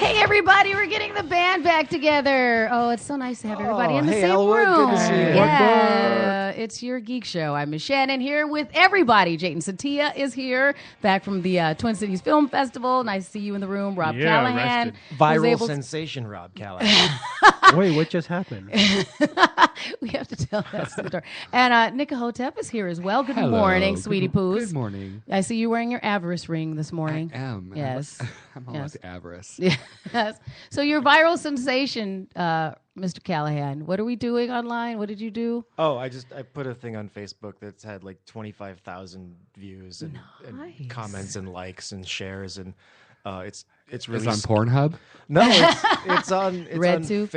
Hey, everybody, we're getting the band back together. Oh, it's so nice to have everybody in the same Elwood, room. good to see you. Yeah, it's your geek show. I'm Miss Shannon here with everybody. Jayden Satia is here, back from the Twin Cities Film Festival. Nice to see you in the room. Rob Callahan. Viral sensation Rob Callahan. Wait, what just happened? We have to tell that story. And Nika Hotep is here as well. Good morning, sweetie poos. Good morning. I see you wearing your avarice ring this morning. I am. Yes. I'm almost avarice. Yes. So your viral sensation, Mr. Callahan, what are we doing online? What did you do? Oh, I put a thing on Facebook that's had like 25,000 views and comments and likes and shares, and it's really It's on Pornhub? No, it's on RedTube?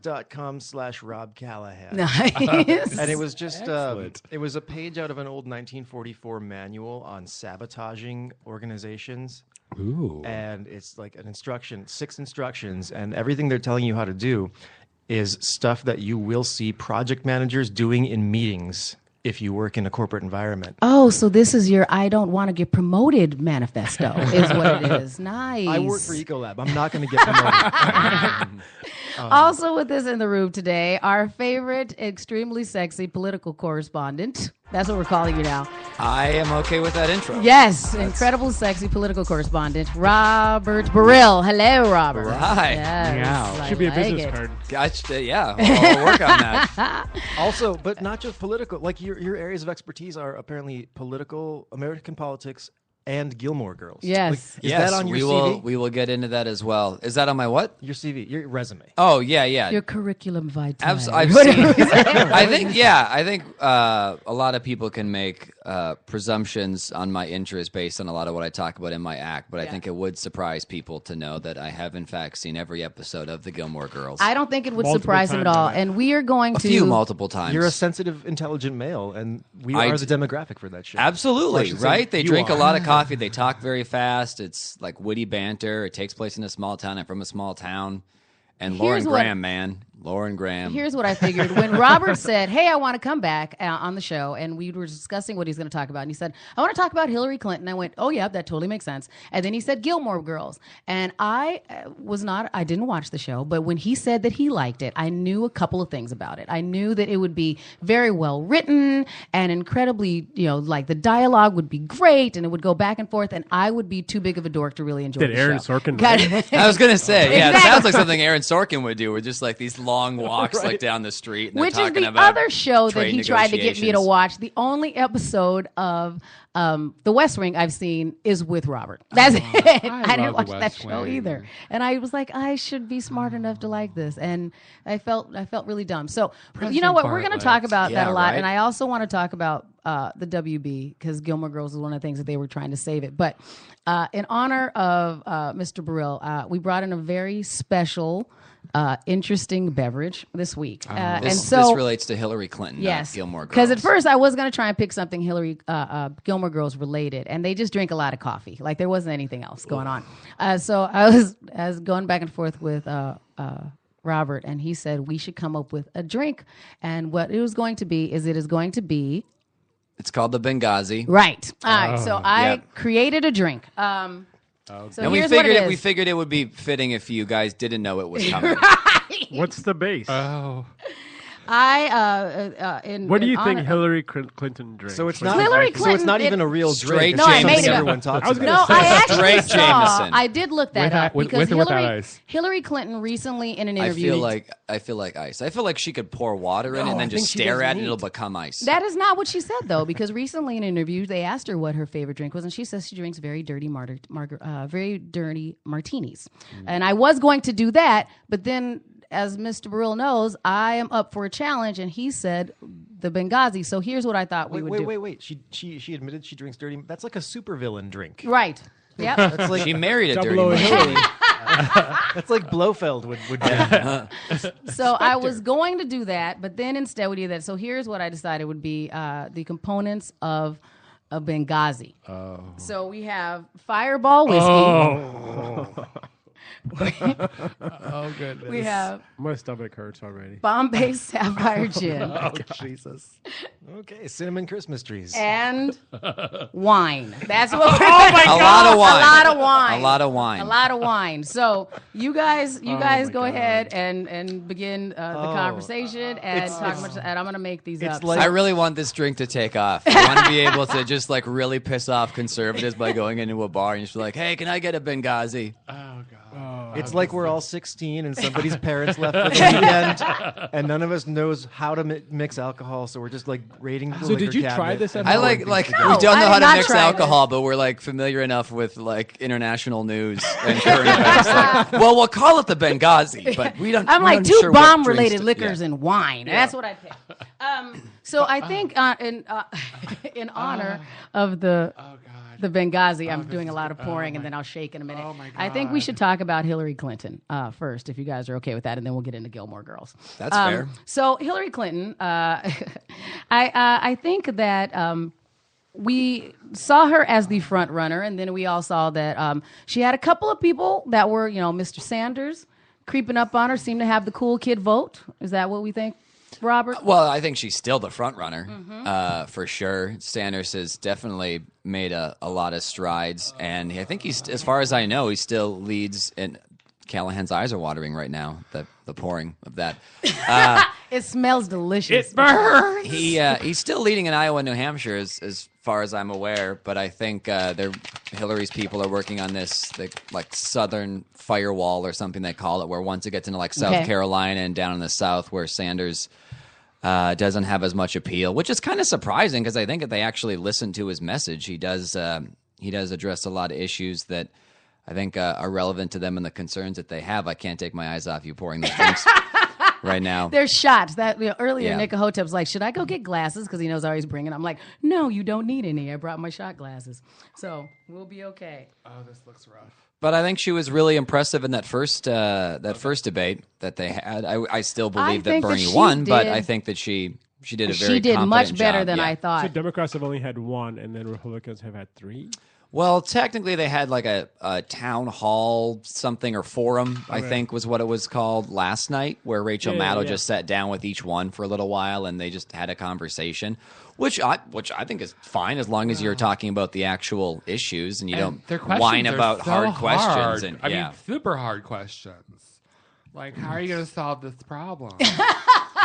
Facebook.com/Rob Callahan. Nice. And it was just Excellent. it was a page out of an old 1944 manual on sabotaging organizations. Ooh. And it's like an instruction, 6 instructions, and everything they're telling you how to do is stuff that you will see project managers doing in meetings if you work in a corporate environment. Oh, so this is your I don't want to get promoted manifesto is what it is. Nice. I work for Ecolab. I'm not going to get promoted. Also with us in the room today, our favorite extremely sexy political correspondent. That's what we're calling you now. I am okay with that intro. Yes, incredible sexy political correspondent, Robert Burrell. Hello, Robert. Right. Yes, Meow. I Should be a like business it. card. Yeah, I'll work on that. Also, but not just political. Like your areas of expertise are apparently political, American politics, and Gilmore Girls. Yes. Like, is that on your CV? We will get into that as well. Is that on my what? Your CV, your resume. Oh, yeah. Your curriculum vitae. I've seen. I think a lot of people can make presumptions on my interest based on a lot of what I talk about in my act, but I think it would surprise people to know that I have in fact seen every episode of the Gilmore Girls. I don't think it would Multiple surprise him at times, all. I bet. And we are going a to few multiple times. You're a sensitive, intelligent male, and we are the demographic for that show. Or I Absolutely, should say right? They you drink a are. lot of coffee. They talk very fast. It's like witty banter. It takes place in a small town. I'm from a small town. And Here's Lauren Graham. Here's what I figured. When Robert said, hey, I want to come back on the show, and we were discussing what he's going to talk about, and he said, I want to talk about Hillary Clinton. I went, oh, yeah, that totally makes sense. And then he said Gilmore Girls. And I didn't watch the show, but when he said that he liked it, I knew a couple of things about it. I knew that it would be very well written and incredibly, like the dialogue would be great, and it would go back and forth, and I would be too big of a dork to really enjoy Did the Aaron show. Sorkin Got write it? I was going to say, yeah, Exactly. it sounds like something Aaron Sorkin would do. With just like these long walks like down the street. And they're Which is talking the about other show that trade he tried to get me to negotiations. watch. The only episode of The West Wing I've seen is with Robert. That's it. I didn't love watch The that West show Wing. either. And I was like, I should be smart enough to like this. And I felt really dumb. So you know what? We're going to talk about that a lot. right. And I also want to talk about the WB because Gilmore Girls is one of the things that they were trying to save it. But in honor of Mr. Burrell, we brought in a very special interesting beverage this week. And This so relates to Hillary Clinton, yes, not Gilmore Girls. because at first I was going to try and pick something Gilmore Girls related, and they just drink a lot of coffee. Like there wasn't anything else going on. So I was going back and forth with Robert, and he said we should come up with a drink. And what it is going to be It's called the Benghazi. right. All right. So I Yeah. created a drink. So And we here's what figured it is. it would be fitting if you guys didn't know it was coming. What's the base? Oh. What do you think Hillary Clinton drinks? So it's What not. do you Hillary think? So it's not Clinton, even a real Straight drink. No, I It's made something it up. everyone talks I was about. gonna No, say- I actually Straight saw. Jameson. I did look that up with because or without ice? Hillary Clinton recently in an I interview. feel like ice. I feel like she could pour water in No, and I then think just she stare does at it. neat. It'll become ice. that is not what she said though, because recently in an interview they asked her what her favorite drink was, and she says she drinks very dirty martinis. And I was going to do that, but then, as Mr. Burrell knows, I am up for a challenge, and he said the Benghazi. So here's what I thought we would do. Wait. She admitted she drinks dirty. That's like a supervillain drink. Right. Yep. That's like She married a dirty O man. Hillary. that's like Blofeld would do. So I was going to do that, but then instead we did that. So here's what I decided would be the components of a Benghazi. Oh. So we have Fireball whiskey. Oh. Oh goodness. We have My stomach hurts already. Bombay Sapphire Gin Oh Jesus. Okay, cinnamon Christmas trees. and wine. That's what we're A lot of wine. A lot of wine. A lot of wine. A lot of wine. So you guys go ahead and begin the conversation and talk about. And I'm gonna make these up. like- I really want this drink to take off. I want to be able to just like really piss off conservatives by going into a bar and just be like, "Hey, can I get a Benghazi?" Oh god. It's like we're all 16 and somebody's parents left for the weekend, and none of us knows how to mix alcohol, so we're just like raiding the So liquor did you try cabinet this at and I home? pouring like things we together. don't I know did how to not mix try alcohol, but we're like familiar enough with like international news and current events. Like, well, we'll call it the Benghazi, but we don't. I'm we're like not two sure what bomb-related drinks to- liquors and wine. That's what I picked. So I think in honor of the Benghazi, I'm doing a lot of pouring, and then I'll shake in a minute. Oh, my I think we God. should talk about Hillary Clinton first, if you guys are okay with that, and then we'll get into Gilmore Girls. That's fair. So Hillary Clinton, I think that we saw her as the front runner, and then we all saw that she had a couple of people that were, Mr. Sanders creeping up on her, seemed to have the cool kid vote. Is that what we think, Robert? Well, I think she's still the front runner Mm-hmm. for sure. Sanders has definitely made a lot of strides, and I think he's, as far as I know, he still leads. And Callahan's eyes are watering right now. The pouring of that. It smells delicious. It burns. He's still leading in Iowa and New Hampshire, as far as I'm aware. But I think Hillary's people are working on this like Southern firewall or something they call it, where once it gets into like South Okay. Carolina and down in the South, where Sanders doesn't have as much appeal, which is kind of surprising because I think if they actually listen to his message, he does address a lot of issues that I think are relevant to them and the concerns that they have. I can't take my eyes off you pouring those drinks right now. There's shots that earlier Yeah. Nick Hotep's like, should I go get glasses? Because he knows I always bring it. I'm like, no, you don't need any. I brought my shot glasses. So we'll be okay. Oh, this looks rough. But I think she was really impressive in that first debate that they had. I still believe that think that Bernie she won, but did- I think that she did a very She did much competent better job. than Yeah. I So thought. Democrats have only had one, and then Republicans have had three. Well, technically, they had like a town hall something or forum, I think was what it was called last night, where Rachel Yeah, Maddow yeah. just sat down with each one for a little while and they just had a conversation, which I think is fine as long as you're talking about the actual issues and you don't Their questions whine are about so hard questions. hard. And I yeah, mean, super hard questions. Like, how are you going to solve this problem?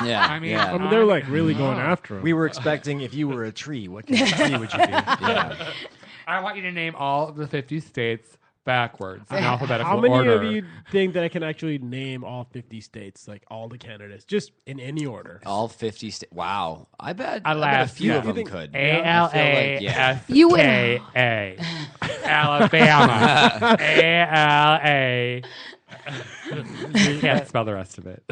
yeah, I mean, yeah. I mean, they're like really going after him. We were expecting if you were a tree, what kind of tree would you be? yeah. I want you to name all of the 50 states backwards in alphabetical How many order. of you think that I can actually name all 50 states, like all the candidates, just in any order? All 50 states. Wow, I bet a Alaska. few of You them think- could. You would- A-L-A-S-K-A. Alabama. A-L-A. You can't spell the rest of it.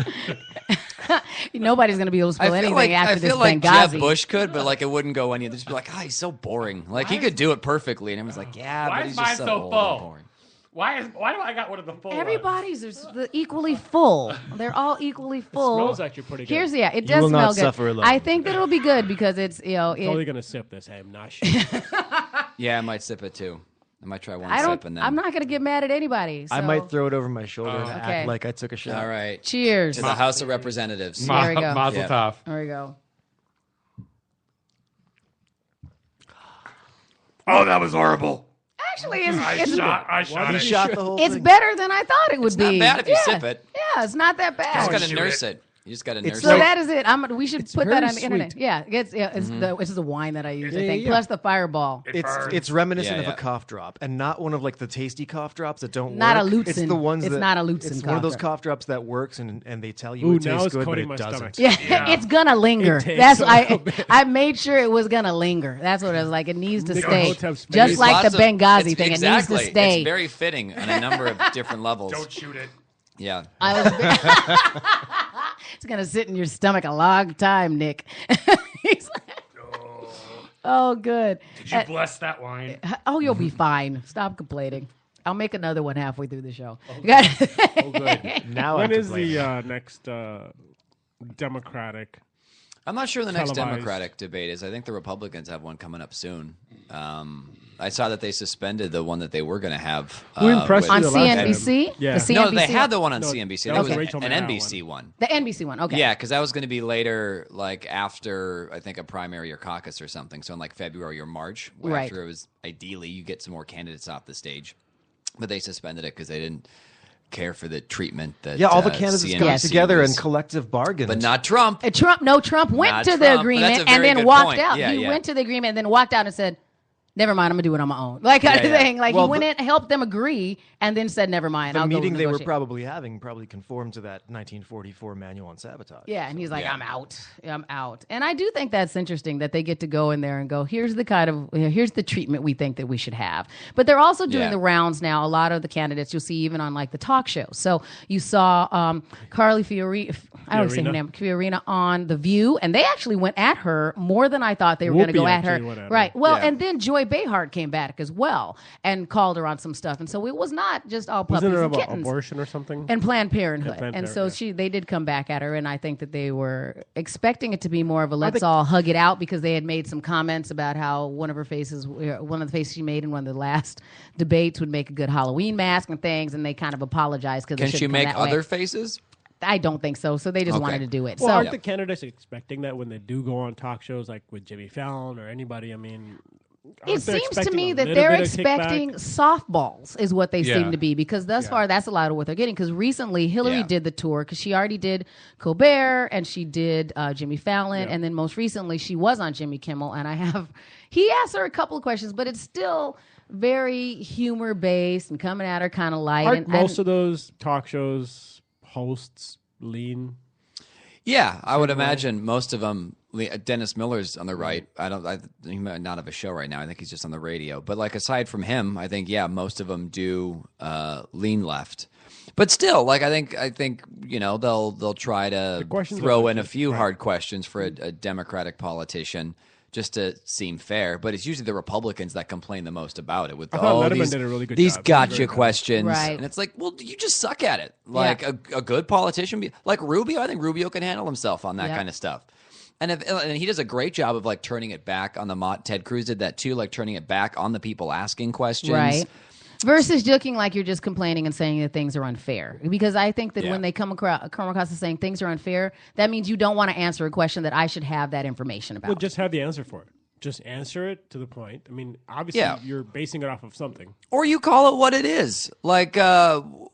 Nobody's going to be able to spell anything after I this feel like Benghazi. Jeb Bush could, but like it wouldn't go any. They'd just be like, he's so boring. Like he could do it perfectly, and everyone's like, yeah, Why but is he's mine just so so old full? and boring. Why do I got one of the full ones? Everybody's equally full. They're all equally full. smells actually pretty good. Here's it You does will smell not good. suffer alone. I think that it'll be good because it's Totally gonna sip this. I am not sure. Yeah, I might sip it too. I might try one I sip don't. and then. I'm not going to get mad at anybody. I so- might throw it over my shoulder and Okay. act like I took a shot. All right. Cheers. To the House of Representatives. There we go. Mazel Yeah. tov. There we go. Oh, that was horrible. Actually, it's He shot the whole it's thing. better than I thought it would It's be. not bad if you Yeah. sip it. Yeah, it's not that You bad. just got to shoot nurse it. it. You just got to It's nurse So it. that is it. We should put that very on the internet. sweet. Yeah, it's the wine that I use. I Yeah, think yeah. plus the Fireball. It's reminiscent Yeah, of yeah. a cough drop, and not one of like the tasty cough drops that don't Not work. a Lutsen. It's the ones It's that not a Lutsen It's one cough of those drop. cough drops that works, and they tell you Ooh, it now tastes it's good, but coating it my doesn't. stomach. Yeah, it's gonna linger. It takes That's a I. little bit. I made sure it was gonna linger. That's what I was like. It needs to Nick stay, Hotep's just face. like the Lots of- Benghazi it's- thing. Exactly. It needs to stay. It's very fitting on a number of different levels. Don't shoot it. Yeah. I was. It's gonna sit in your stomach a long time, Nick. He's like, oh, good. Did you bless that wine? Oh, you'll be fine. Stop complaining. I'll make another one halfway through the show. Now When I'm is complaining. the next Democratic? I'm not sure the next Televised. Democratic debate is. I think the Republicans have one coming up soon. I saw that they suspended the one that they were going to have Who impressed On you the last CNBC? time? Yeah. The CNBC No, they had one? the one on No, CNBC. that That was was the Rachel an Maddow NBC one. The NBC one. Okay. Yeah, because that was going to be later, like after I think a primary or caucus or something. So in like February or March, Right. after it was ideally you get some more candidates off the stage, but they suspended it because they didn't care for the treatment that Yeah, all the candidates CNBC got together was- and collective bargained. but not Trump. Trump went Not to Trump, the but agreement that's a and very then good walked point. out. Yeah, He yeah. went to the agreement and then walked out and said, never mind, I'm gonna do it on my own. Like kind of Yeah, yeah. thing. Like Well, he went in, helped them agree, and then said, never mind. the I'll meeting go they were negotiate. probably having probably conformed to that 1944 manual on sabotage. Yeah, and he's like, Yeah. I'm out. And I do think that's interesting that they get to go in there and go, here's the here's the treatment we think that we should have. But they're also doing Yeah. the rounds now. A lot of the candidates you'll see even on like the talk shows. So you saw Carly Fiorina, I don't say her name, Fiorina on The View, and they actually went at her more than I thought they were going to Whoopi go at her. actually went at her. Right. Well, Yeah. and then Joy Behar came back as well and called her on some stuff. And so it was not just all puppies Wasn't it and about kittens. abortion or something? And Planned Parenthood. Planned and so Parenthood. they did come back at her, and I think that they were expecting it to be more of a let's all hug it out because they had made some comments about how one of the faces she made in one of the last debates would make a good Halloween mask and things, and they kind of apologized because Can she make other faces? I don't think so. So they just Okay. wanted to do it. Well, so aren't the candidates expecting that when they do go on talk shows like with Jimmy Fallon or anybody? I mean, it aren't they seems to expecting me a that little they're bit of expecting kickback? softballs is what they Yeah. seem to be because thus far that's a lot of what they're getting because recently Hillary Yeah. did the tour because she already did Colbert and she did Jimmy Fallon and then most recently she was on Jimmy Kimmel and he asked her a couple of questions but it's still very humor based and coming at her kind of light Aren't and most of those talk shows hosts lean? Yeah, I would imagine most of them. Dennis Miller's on the right. He might not have a show right now. I think he's just on the radio. But like aside from him, I think most of them do lean left. But still, like I think they'll try to questions throw are in a legit, few right. hard questions for a Democratic politician just to seem fair. But it's usually the Republicans that complain the most about it. With thought Letterman these did a really good these job. He was very gotcha good. questions, Right. and it's like, well, you just suck at it. Like Yeah. a good politician, like Rubio. I think Rubio can handle himself on that Yeah. kind of stuff. And he does a great job of like turning it back on the Ted Cruz did that too, like turning it back on the people asking questions. right. Versus looking like you're just complaining and saying that things are unfair. Because I think that Yeah. when they come across as saying things are unfair, that means you don't want to answer a question that I should have that information about. Well, just have the answer for it. Just answer it to the point. I mean, obviously, Yeah. you're basing it off of something. Or you call it what it is. Like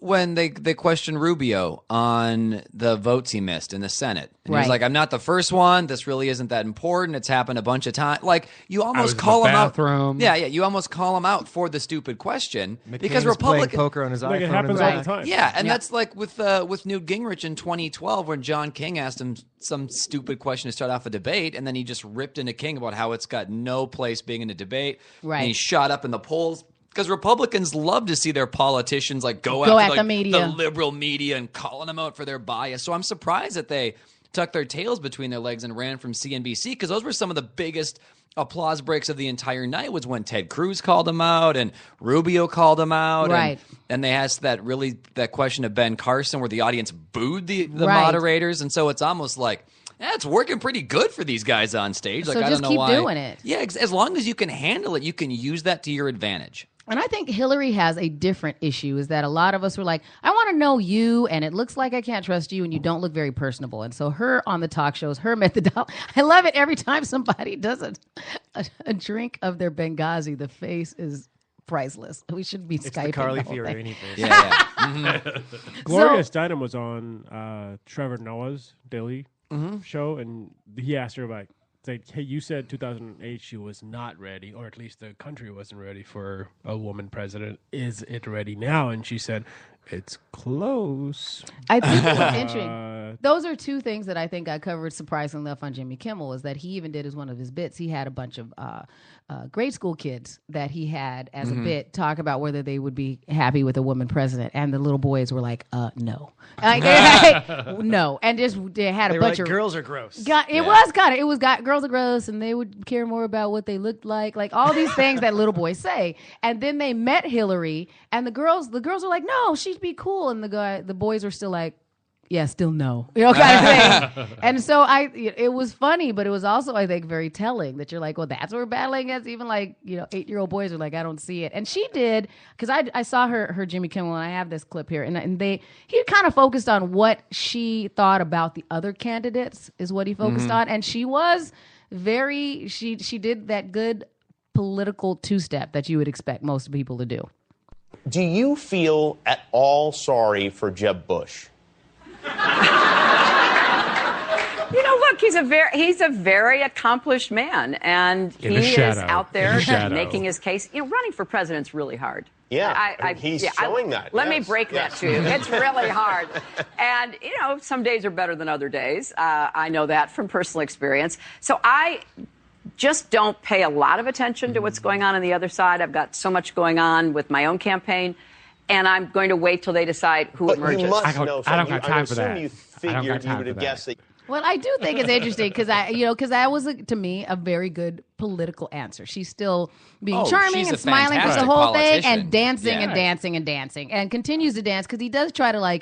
when they questioned Rubio on the votes he missed in the Senate. And he was Right. like, I'm not the first one. This really isn't that important. It's happened a bunch of times. Like you was almost in call the him out. bathroom. Yeah. You almost call him out for the stupid question because McCain's playing Republicans. poker on his Like iPhone. it happens in the all back. the time. Yeah, and that's like with Newt Gingrich in 2012 when John King asked him some stupid question to start off a debate, and then he just ripped into King about how it's got no place being in a debate. Right. And he shot up in the polls. Because Republicans love to see their politicians like go Go after at like, the media. the liberal media and calling them out for their bias. So I'm surprised that they tucked their tails between their legs and ran from CNBC because those were some of the biggest applause breaks of the entire night was when Ted Cruz called him out and Rubio called him out. Right. And they asked that question of Ben Carson where the audience booed the Right. moderators. And so it's almost like, it's working pretty good for these guys on stage. Like, So I just don't know keep why. doing it. Yeah, as long as you can handle it, you can use that to your advantage. And I think Hillary has a different issue is that a lot of us were like, I want to know you, and it looks like I can't trust you, and you don't look very personable. And so her on the talk shows, her methodology, I love it every time somebody does a drink of their Benghazi, the face is priceless. We should be It's Skyping the Carly the whole thing. Fiorina face. Yeah. Gloria Steinem was on Trevor Noah's Daily show, and he asked her about, like, hey, you said 2008 she was not ready, or at least the country wasn't ready for a woman president. Is it ready now? And she said, it's close. I think what's interesting. Those are two things that I think I covered surprisingly enough on Jimmy Kimmel is that he even did as one of his bits. He had a bunch of grade school kids that he had as a bit talk about whether they would be happy with a woman president, and the little boys were like, no, no, and just they had They a were bunch like, of girls are gross. It was girls are gross, and they would care more about what they looked like all these things that little boys say. And then they met Hillary, and the girls were like, no, she'd be cool, and the boys were still like, yeah, still no, kind of thing. And so it was funny, but it was also, I think, very telling that you're like, well, that's what we're battling against. Even like, 8-year-old boys are like, I don't see it. And she did, because I saw her Jimmy Kimmel, and I have this clip here, and he kind of focused on what she thought about the other candidates is what he focused on. And she was she did that good political two-step that you would expect most people to do. Do you feel at all sorry for Jeb Bush? Look, he's a very accomplished man, and he is out there making his case. Running for president's really hard. Yeah, he's showing that. Let me break that to you. It's really hard. And, some days are better than other days. I know that from personal experience. So I just don't pay a lot of attention to what's going on the other side. I've got so much going on with my own campaign, and I'm going to wait till they decide who emerges. You must I don't have time for that. You figured you would have guessed that. Well, I do think it's interesting because that was to me a very good political answer. She's still being charming she's and a smiling through the fantastic whole thing politician. and dancing Yeah. and dancing and dancing and continues to dance because he does try to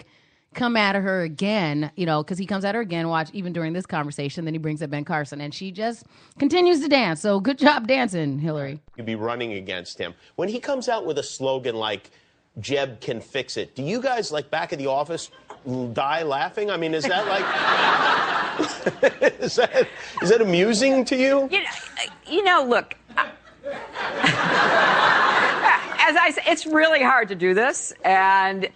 come at her again, because he comes at her again, even during this conversation, then he brings up Ben Carson and she just continues to dance. So good job dancing, Hillary. You'd be running against him. When he comes out with a slogan like, Jeb can fix it, do you guys, back at the office, die laughing? I mean, is that is that amusing to you? Look, as I said, it's really hard to do this, and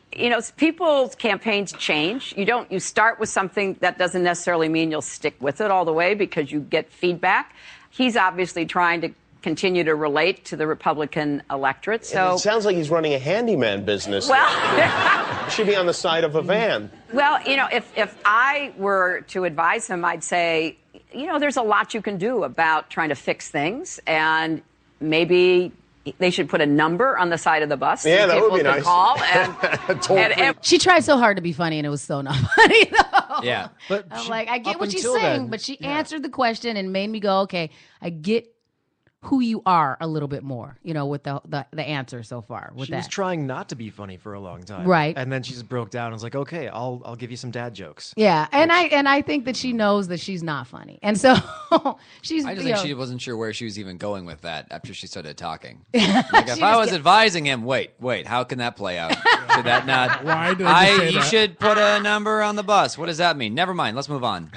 people's campaigns change. You start with something that doesn't necessarily mean you'll stick with it all the way because you get feedback. He's obviously trying to continue to relate to the Republican electorate. So it sounds like he's running a handyman business. Well, should be on the side of a van. Well, if I were to advise him, I'd say, there's a lot you can do about trying to fix things, and maybe they should put a number on the side of the bus. Yeah, that would be nice. Call and she tried so hard to be funny, and it was so not funny, though. Yeah. But I'm I get up what she's until saying, then, but she answered the question and made me go, okay, I get who you are a little bit more, with the answer so far. With she that. was trying not to be funny for a long time, Right. And then she just broke down and was like, "Okay, I'll give you some dad jokes." Yeah, and I think that she knows that she's not funny, and so she's. I just think she wasn't sure where she was even going with that after she started talking. If I was advising him, wait, how can that play out? Should that not? Why did you say you that? should put a number on the bus. What does that mean? Never mind. Let's move on.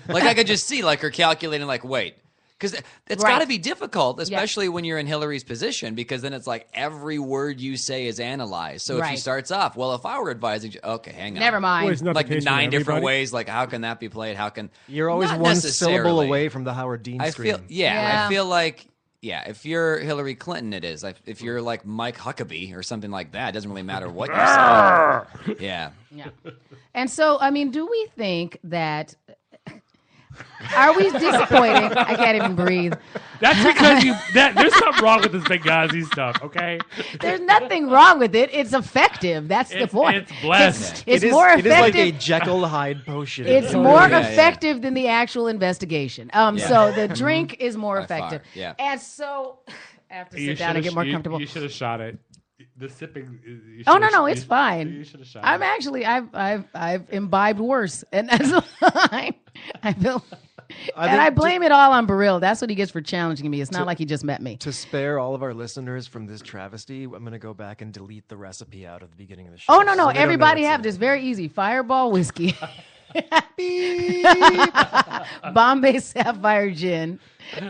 I could just see her calculating. Wait. Because it's Right. got to be difficult, especially when you're in Hillary's position, because then it's every word you say is analyzed. So if she Right. starts off, well, if I were advising, okay, hang on. Never mind. Well, it's not the case with 9 different everybody. ways. How can that be played? How can You're always Not one syllable necessarily. away from the Howard Dean I scream. feel, Yeah. I feel like, if you're Hillary Clinton, it is. If you're Mike Huckabee or something like that, it doesn't really matter what you say. Yeah. Yeah. And so, do we think that? Are we disappointing? I can't even breathe. That's because there's something wrong with this Benghazi stuff, okay? There's nothing wrong with it. It's effective. That's the point. It's blessed. It's It is- more It is like effective. a Jekyll Hyde potion. It's Oh, more yeah. effective than the actual investigation. So the drink is more By far, effective. yeah. And so I have to You sit down and should've- get more you- comfortable. You should have shot it. The sipping. You Oh should've- no, it's you- fine. You should have shot I'm it. actually I've imbibed worse, and that's fine. I feel, and think I blame it all on Baril. That's what he gets for challenging me. It's not like he just met me. To spare all of our listeners from this travesty, I'm going to go back and delete the recipe out of the beginning of the show. Oh no, so they don't know everybody what's have in this very easy. Fireball whiskey, Bombay Sapphire gin,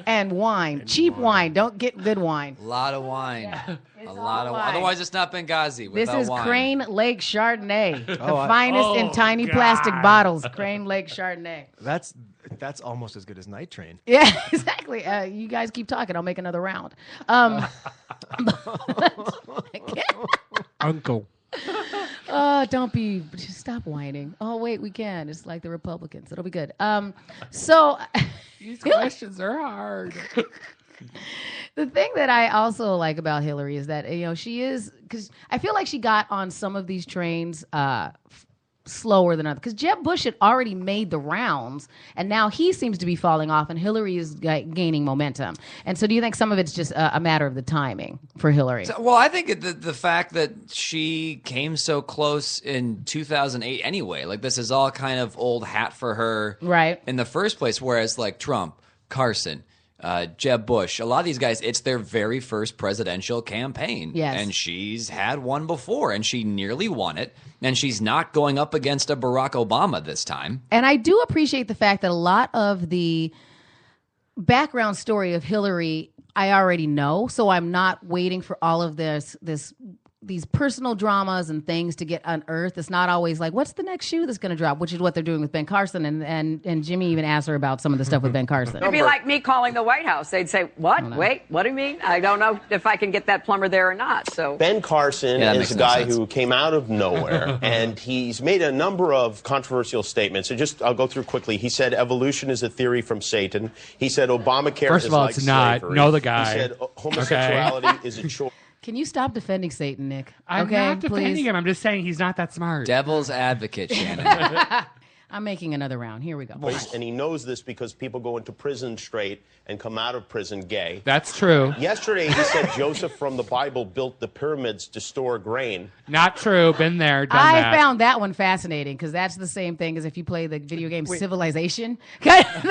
and wine. Cheap wine. Don't get good wine. A lot of wine. It's A lot all of wine. Otherwise, it's not Benghazi. This without is wine. Crane Lake Chardonnay, the I- finest in Oh, tiny God. plastic bottles. Crane Lake Chardonnay. That's almost as good as Night Train. Yeah, exactly. You guys keep talking. I'll make another round. Uncle. Just stop whining. Oh, wait, we can. It's like the Republicans. It'll be good. So These questions are hard. the thing that I also like about Hillary is that, she is, because I feel like she got on some of these trains slower than others? Because Jeb Bush had already made the rounds, and now he seems to be falling off, and Hillary is gaining momentum. And so do you think some of it's just a matter of the timing for Hillary? Well, I think the fact that she came so close in 2008 anyway, like this is all kind of old hat for her right. in the first place, whereas like Trump, Carson, Jeb Bush, a lot of these guys, it's their very first presidential campaign. Yes. And she's had one before, and she nearly won it. And she's not going up against a Barack Obama this time. And I do appreciate the fact that a lot of the background story of Hillary I already know, so I'm not waiting for all of these personal dramas and things to get unearthed. It's not always like, what's the next shoe that's going to drop, which is what they're doing with Ben Carson. And Jimmy even asked her about some of the stuff with Ben Carson. It'd be like me calling the White House. They'd say, what? Wait, what do you mean? I don't know if I can get that plumber there or not. So Ben Carson is a guy who came out of nowhere, and he's made a number of controversial statements. So I'll go through quickly. He said evolution is a theory from Satan. He said Obamacare First is of all, like it's not. slavery. Know the guy. He said homosexuality is a choice. Can you stop defending Satan, Nick? I'm okay, not defending please? him. I'm just saying he's not that smart. Devil's advocate, Shannon. I'm making another round. Here we go. And he knows this because people go into prison straight and come out of prison gay. That's true. Yesterday, he said Joseph from the Bible built the pyramids to store grain. Not true. Been there, done I that. found that one fascinating because that's the same thing as if you play the video game Civilization. Kind of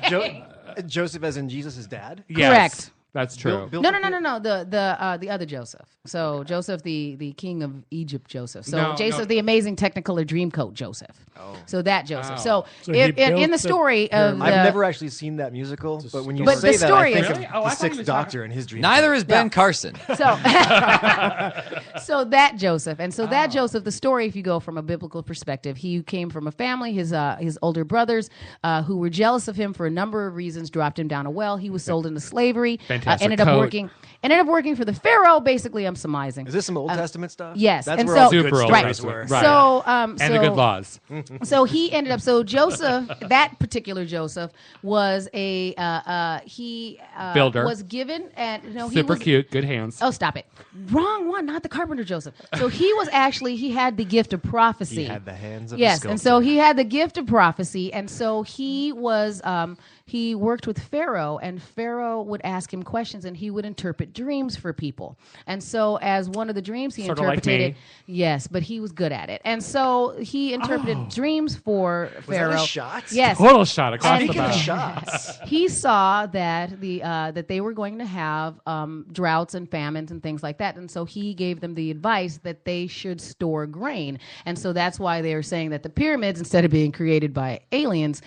thing. Joseph as in Jesus' dad? Yes, Correct. That's true. No. The other Joseph. So Joseph, the king of Egypt, Joseph. So Joseph, the amazing Technicolor Dreamcoat, Joseph. Oh. So that Joseph. So in the story of I've never actually seen that musical, but when you But say the that, story I think is- of Oh, I the thought he Sixth was Doctor and his dream. Neither is Ben Carson. So, so that Joseph, and so that Joseph, the story, if you go from a biblical perspective, he came from a family. His older brothers, who were jealous of him for a number of reasons, dropped him down a well. He was sold into slavery. Fantastic Ended up coat. working for the Pharaoh. Basically, I'm surmising. Is this some Old Testament stuff? yes, That's and where so- all the Super good Old stories Testament. were. Right. So, And the good laws. So he ended up. So Joseph, that particular Joseph, was a Builder. Was given and he Super was, cute. Good hands. Oh, stop it! Wrong one, not the carpenter Joseph. So he was actually he had the gift of prophecy. He had the hands of a yes, sculptor. and so he had the gift of prophecy, and so he was he worked with Pharaoh, and Pharaoh would ask him questions, and he would interpret dreams for people. And so, as one of the dreams he Sort of like interpreted, me. yes, but he was good at it, and so he interpreted dreams for Pharaoh. that a shot? Yes, Total shot across the Speaking of bow. shots. he saw that that they were going to have droughts and famines and things like that, and so he gave them the advice that they should store grain, and so that's why they are saying that the pyramids, instead of being created by aliens,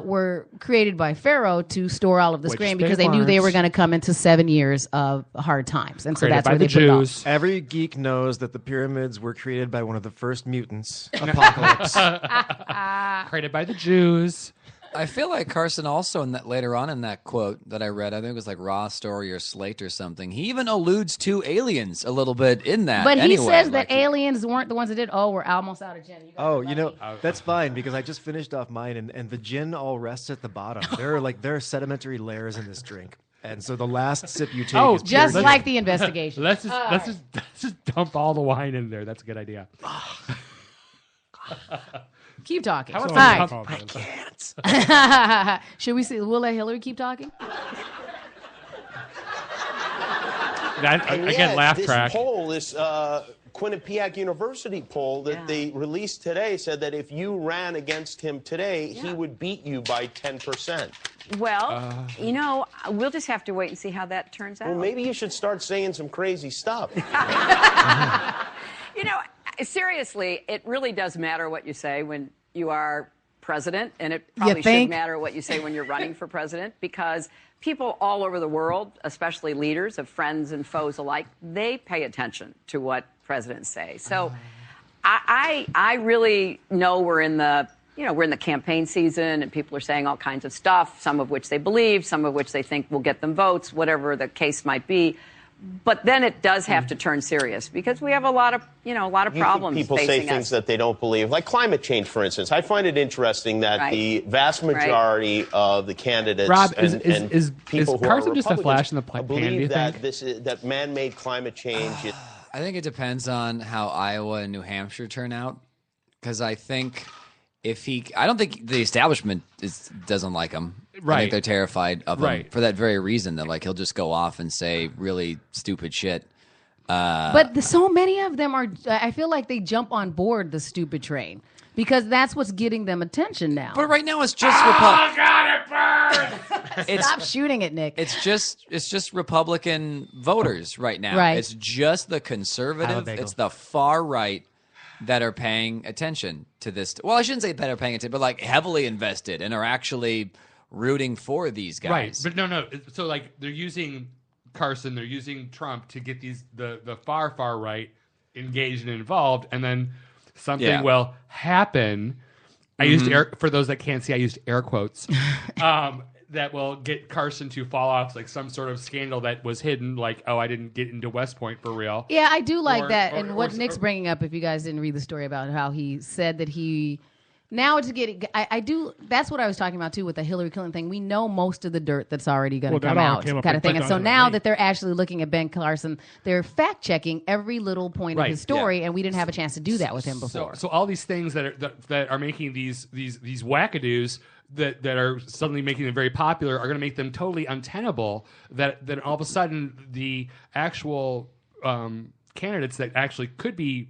were created by Pharaoh to store all of this Which grain they because they knew they were weren't. going to come into 7 years of hard times, and so Created that's by where the they put it all. Jews. Every geek knows that the pyramids were created by one of the first mutants. Apocalypse. Created by the Jews. I feel like Carson also later on in that quote that I read, I think it was like Raw Story or Slate or something. He even alludes to aliens a little bit in that. But he anyway, says like that aliens weren't the ones that did. Oh, we're almost out of gin. You guys Oh, are you know, lucky. that's fine because I just finished off mine and the gin all rests at the bottom. There are sedimentary layers in this drink. And so the last sip you take Oh, is Just pure like gin. the investigation. Let's just dump all the wine in there. That's a good idea. Keep talking. How All about right. some pop- Should we see? We'll let Hillary keep talking. And Again, laugh this track. poll, this Quinnipiac University poll that they released today said that if you ran against him today, he would beat you by 10%. Well, we'll just have to wait and see how that turns out. Well, maybe you should start saying some crazy stuff. Seriously, it really does matter what you say when you are president, and it probably should think? matter what you say when you're running for president, because people all over the world, especially leaders of friends and foes alike, they pay attention to what presidents say. So I really know we're in the campaign season, and people are saying all kinds of stuff, some of which they believe, some of which they think will get them votes, whatever the case might be. But then it does have to turn serious because we have a lot of problems People say facing things us. that they don't believe, like climate change, for instance. I find it interesting that Right. the vast majority of the candidates Rob, and is people who Carson are just a Republicans flash in the pan, do you believe that think? that man-made climate change is I think it depends on how Iowa and New Hampshire turn out. because I think I don't think the establishment doesn't like him. I Right. think they're terrified of him Right. for that very reason, that like he'll just go off and say really stupid shit. But so many of them are. I feel like they jump on board the stupid train because that's what's getting them attention now. But right now it's just Stop shooting it, Nick. It's just Republican voters right now. Right. It's just the Have a conservative. bagel. It's the far right that are paying attention to this. Well, I shouldn't say that are paying attention, but like heavily invested and are actually rooting for these guys. Right, but no. So like they're using Carson, they're using Trump to get the far right engaged and involved, and then something will happen. I used for those that can't see, I used air quotes. That will get Carson to fall off, like some sort of scandal that was hidden, like, oh, I didn't get into West Point for real. Yeah, I do like Or- that. or- And what or- Nick's bringing up, if you guys didn't read the story about how he said that he now to get I do. That's what I was talking about too with the Hillary Clinton thing. We know most of the dirt that's already going to Well, come that all out, came up kind in of thing. And so now 2008. that they're actually looking at Ben Carson, they're fact checking every little point of Right, his story, and we didn't have a chance to do that with him before. So all these things that are making these wackadoos that are suddenly making them very popular are going to make them totally untenable. That all of a sudden the actual candidates that actually could be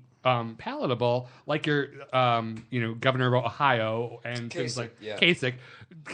palatable, like your governor of Ohio and things Kasich, like yeah. Kasich,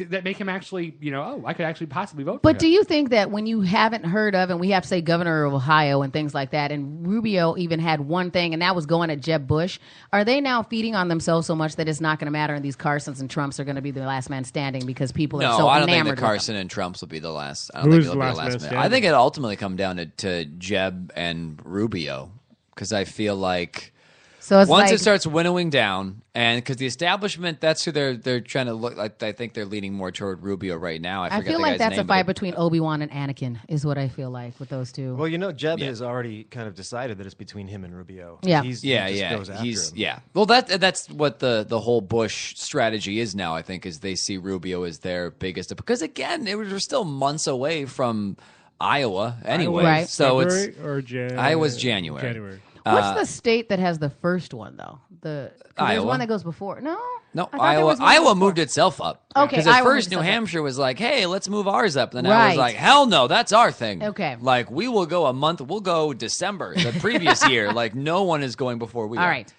that make him actually I could actually possibly vote. But for do him. you think that when you haven't heard of, and we have to say governor of Ohio and things like that, and Rubio even had one thing, and that was going at Jeb Bush, are they now feeding on themselves so much that it's not going to matter and these Carsons and Trumps are going to be the last man standing because people are No, so I don't think enamored the with Carson them? and Trumps will be the last. I don't Who's think it'll the be the last man last man. standing? I think it'll ultimately come down to Jeb and Rubio, because I feel like So it's once like, it starts winnowing down, and because the establishment, that's who they're trying to look like. I think they're leaning more toward Rubio right now. I I forget feel the like guy's that's a name, but fight between Obi-Wan and Anakin is what I feel like with those two. Well, Jeb Yeah. has already kind of decided that it's between him and Rubio. Yeah. He just goes after him. Well, that's what the whole Bush strategy is now. I think is they see Rubio as their biggest, because again, we're still months away from Iowa anyway. Right. So February it's or Iowa's January. January. What's the state that has the first one though? 'Cause there's Iowa. one that goes before. No, No, I thought there was one Iowa before. moved itself up. Okay, because at Iowa first moved New itself up. Hampshire was like, "Hey, let's move ours up." Then I was Right. like, "Hell no, that's our thing." Okay. like we will go a month. We'll go December the previous year. Like no one is going before we. All are. right,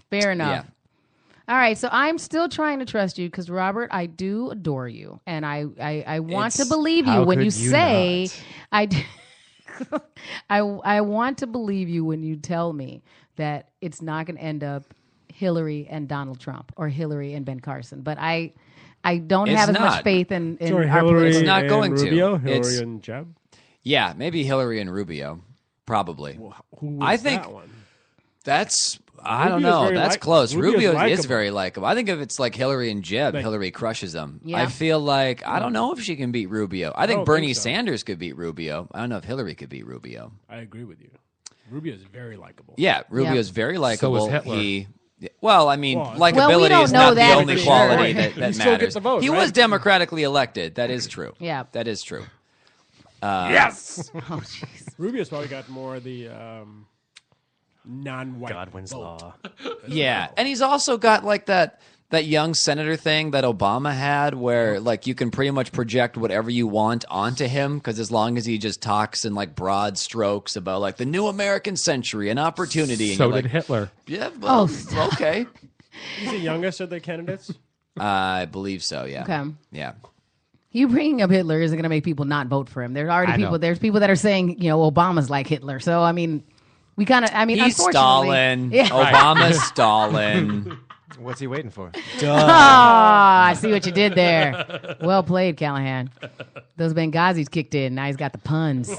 fair enough. Yeah. All right, so I'm still trying to trust you because Robert, I do adore you, and I want to It's- believe you how when you could you say not? I. d- I want to believe you when you tell me that it's not going to end up Hillary and Donald Trump or Hillary and Ben Carson, but I don't It's have as much not. faith in Sorry, our Hillary It's political. not and going to. Rubio, Hillary It's- and Jeb. Yeah, maybe Hillary and Rubio, probably. Who was I think- that one? That's I don't Rubio's know. very That's like- close. Rubio's Rubio is likable. very likable. I think if it's like Hillary and Jeb, Like- Hillary crushes them. Yeah. I feel like I don't know if she can beat Rubio. I think don't Bernie think so. Sanders could beat Rubio. I don't know if Hillary could beat Rubio. I agree with you. Rubio is very likable. Yeah, Rubio's very likable. Hitler. Well, I mean, Well, likability we don't is know not the that only for quality sure. that He still matters. gets the vote, he right? was democratically elected. That is true. Yeah. That is true. Yes. Oh, jeez. Rubio's probably got more of the non-white Godwin's vote. law. Yeah, and he's also got like that young senator thing that Obama had, where like you can pretty much project whatever you want onto him, because as long as he just talks in like broad strokes about like the new American century and opportunity. And So you're did like, Hitler. yeah, well, Oh, stop. okay. He's the youngest of the candidates. I believe so. Yeah. Okay. Yeah. You bringing up Hitler isn't going to make people not vote for him. There's already I know. people. There's people that are saying, Obama's like Hitler. So I mean, we kind of. I mean, He's unfortunately, Stalin. Yeah. Obama's Stalin. What's he waiting for? Ah, I see what you did there. Well played, Callahan. Those Benghazis kicked in. Now he's got the puns.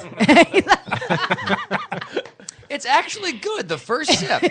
It's actually good. The first sip.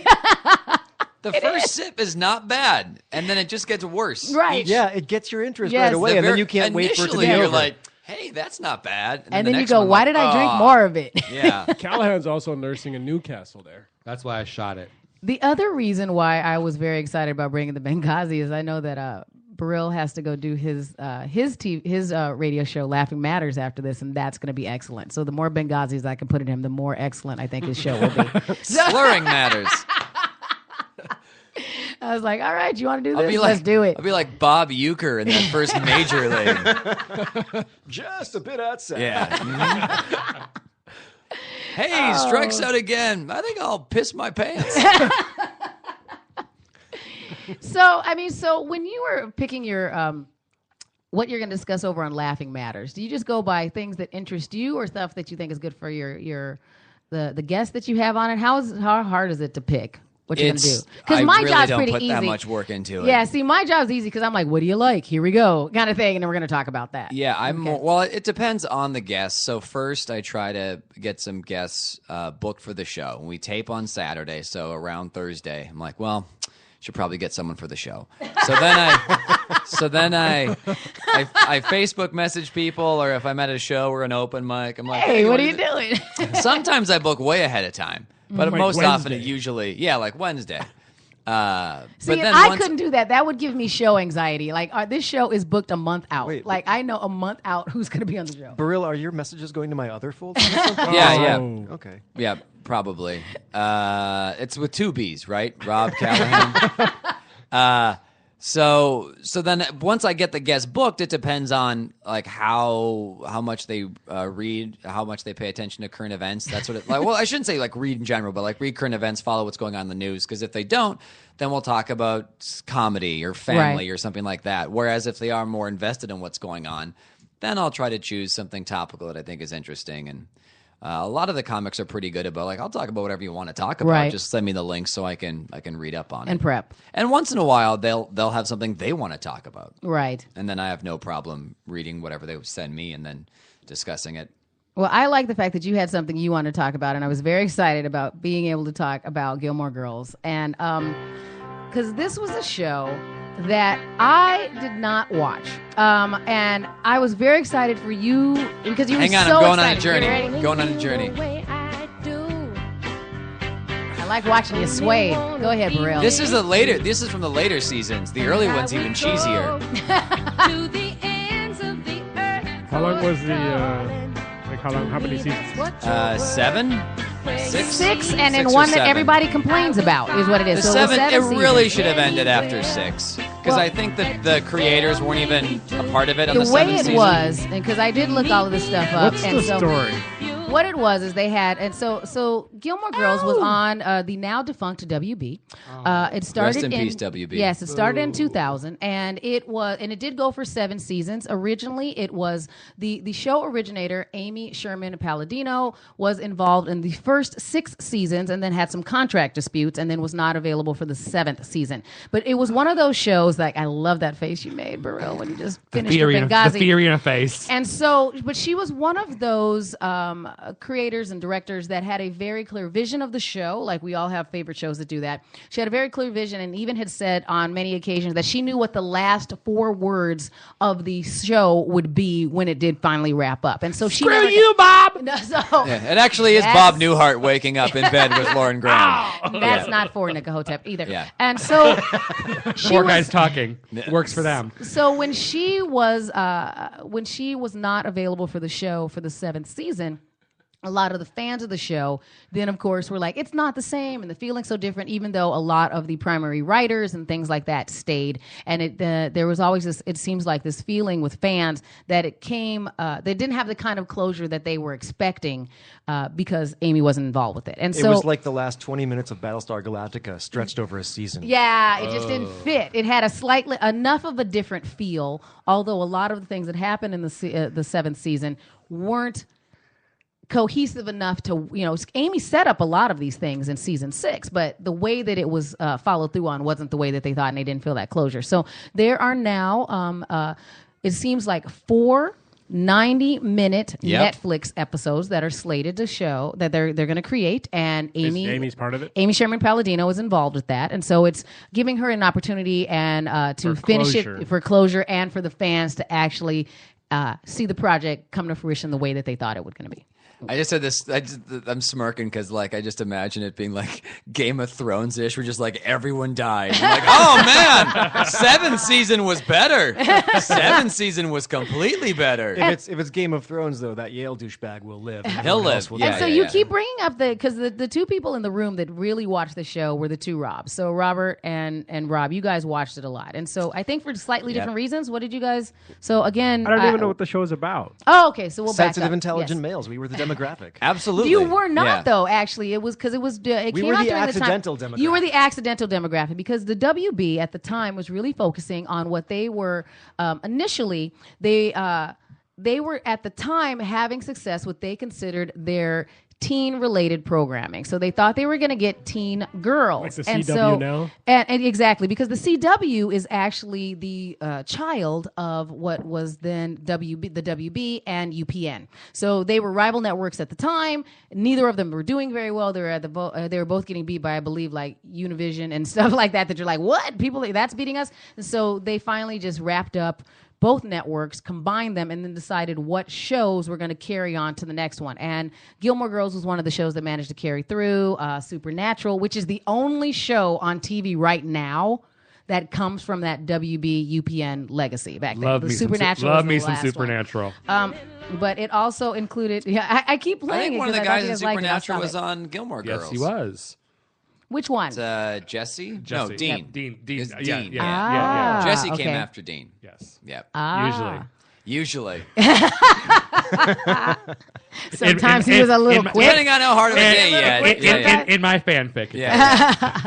The first sip is not bad, and then it just gets worse. Right. Yeah, it gets your interest Yes. right away, The and then very- you can't wait for it to be initially, you're over. like, hey, that's not bad. And the then you next go, one, why like, did I drink "Oh." more of it? Yeah. Callahan's also nursing in Newcastle there. That's why I shot it. The other reason why I was very excited about bringing the Benghazi is I know that Burrell has to go do his radio show Laughing Matters after this, and that's going to be excellent. So the more Benghazis I can put in him, the more excellent I think his show will be. Slurring matters. I was like, all right, you want to do I'll this? be Let's do it. I'll be like Bob Uecker in that first Major League. Just a bit outside. Yeah. Mhm. Hey, strikes out again. I think I'll piss my pants. So when you were picking your what you're going to discuss over on Laughing Matters, do you just go by things that interest you or stuff that you think is good for the guests that you have on it? How hard is it to pick what you're going to do? Because my really job's don't pretty put easy. that much work into it. Yeah, see, my job's easy because I'm like, what do you like? Here we go, kind of thing, and then we're going to talk about that. Yeah, Okay. well, it depends on the guests. So first, I try to get some guests booked for the show. We tape on Saturday, so around Thursday, I'm like, well, should probably get someone for the show. So then I Facebook message people, or if I'm at a show or an open mic, I'm like, Hey, what are wanna you do-" doing? Sometimes I book way ahead of time, but Like most often Wednesday. it usually, like Wednesday. See, But if then I once- couldn't do that, that would give me show anxiety. Like, this show is booked a month out. Wait. Like, I know a month out who's going to be on the show. Baril, are your messages going to my other folder? Or something? Yeah. Oh. Okay. Yeah, probably. It's with two B's, right? Rob Callahan. So then once I get the guest booked, it depends on like how much they read, how much they pay attention to current events. That's what it like. Well, I shouldn't say like read in general, but like read current events, follow what's going on in the news. Because if they don't, then we'll talk about comedy or family Right. or something like that. Whereas if they are more invested in what's going on, then I'll try to choose something topical that I think is interesting. And a lot of the comics are pretty good about like, I'll talk about whatever you want to talk about. Right. Just send me the link so I can read up on it. And prep. And once in a while, they'll have something they want to talk about, Right. and then I have no problem reading whatever they send me and then discussing it. Well, I like the fact that you had something you wanted to talk about, and I was very excited about being able to talk about Gilmore Girls. And because this was a show that I did not watch. And I was very excited for you because you were Hang on, so I'm going on a excited. journey. You ready? Going on a journey. I like watching you sway. Go ahead, Burrell. This is from the later seasons. The early ones even cheesier. How long was the, how many seasons? 7? 6? Six, and then 6 or one that 7. everybody complains about is what it is. The So it was 7, it seven really seasons. should have ended after 6. Because I think that the creators weren't even a part of it on The the way 7th it season. was, and because I did look all of this stuff up. What's and the so, story? What it was is they had, and so Gilmore Girls was on the now defunct WB. It started Rest in peace, WB. Yes, it started in 2000, and it did go for 7 seasons. Originally, it was the show originator Amy Sherman Palladino was involved in the first 6 seasons, and then had some contract disputes, and then was not available for the 7th season. But it was one of those shows. Like, I love that face you made, Burrell, when you just finished with Benghazi. The Fiorina face. And so, but she was one of those creators and directors that had a very clear vision of the show. Like, we all have favorite shows that do that. She had a very clear vision, and even had said on many occasions that she knew what the last 4 words of the show would be when it did finally wrap up. And so she Screw never you, Bob! No, so Yeah, it actually is Yes. Bob Newhart waking up in bed with Lauren Graham. that's not for Nikahotep either. Yeah. And so she Four was, guys talking. Works for them. So when she was not available for the show for the 7th season, a lot of the fans of the show then, of course, were like, it's not the same, and the feeling's so different, even though a lot of the primary writers and things like that stayed. And there was always this, it seems like this feeling with fans that it came, they didn't have the kind of closure that they were expecting because Amy wasn't involved with it. And It so, was like the last 20 minutes of Battlestar Galactica stretched over a season. yeah, it just didn't fit. It had enough of a different feel, although a lot of the things that happened in the 7th season weren't cohesive enough to, Amy set up a lot of these things in season 6, but the way that it was followed through on wasn't the way that they thought, and they didn't feel that closure. So there are now, it seems like 4 90-minute Yep. Netflix episodes that are slated to show that they're going to create, and Amy's part of it? Amy Sherman Palladino is involved with that, and so it's giving her an opportunity and to For finish closure. it for closure, and for the fans to actually see the project come to fruition the way that they thought it was going to be. I just said this. I'm smirking because, like, I just imagine it being like Game of Thrones ish, where just like everyone died. I'm like, oh man, 7th season was better. 7th season was completely better. If it's Game of Thrones, though, that Yale douchebag will live. He'll live. Will Yeah, And so you keep bringing up because the two people in the room that really watched the show were the two Robs. So Robert and Rob, you guys watched it a lot. And so I think for slightly different reasons. What did you guys? So again, I don't even know what the show is about. Oh, okay. So we'll back sensitive, up. intelligent Yes. males. We were the demographic. Absolutely. You were not, Yeah. though, actually. It was because it was. It We came were out the during accidental the time. demographic. You were the accidental demographic because the WB at the time was really focusing on what they were initially. They were at the time having success what they considered their teen-related programming. So they thought they were going to get teen girls. Like the and CW so, now? And exactly, because the CW is actually the child of what was then the WB and UPN. So they were rival networks at the time. Neither of them were doing very well. They were at they were both getting beat by, I believe, like Univision and stuff like that. That you're like, what? People that's beating us? And so they finally just wrapped up both networks, combined them, and then decided what shows were going to carry on to the next one. And Gilmore Girls was one of the shows that managed to carry through. Supernatural, which is the only show on TV right now that comes from that WB UPN legacy back then. Love The me Supernatural. Love was me the some last one. Supernatural. But it also included. Yeah, I keep I playing think it one of the 'cause I thought guys you in guys liked it. I'll Supernatural stop was it. on Gilmore Girls. Yes, he was. Which one? Jesse? No, Jesse. Dean. Dean. It's Yeah, Dean. yeah, Ah. Jesse okay. came after Dean. Yes. Yep. Usually. Sometimes he was a little quick. Depending on how hard of a day he had. In my fanfic. Yeah.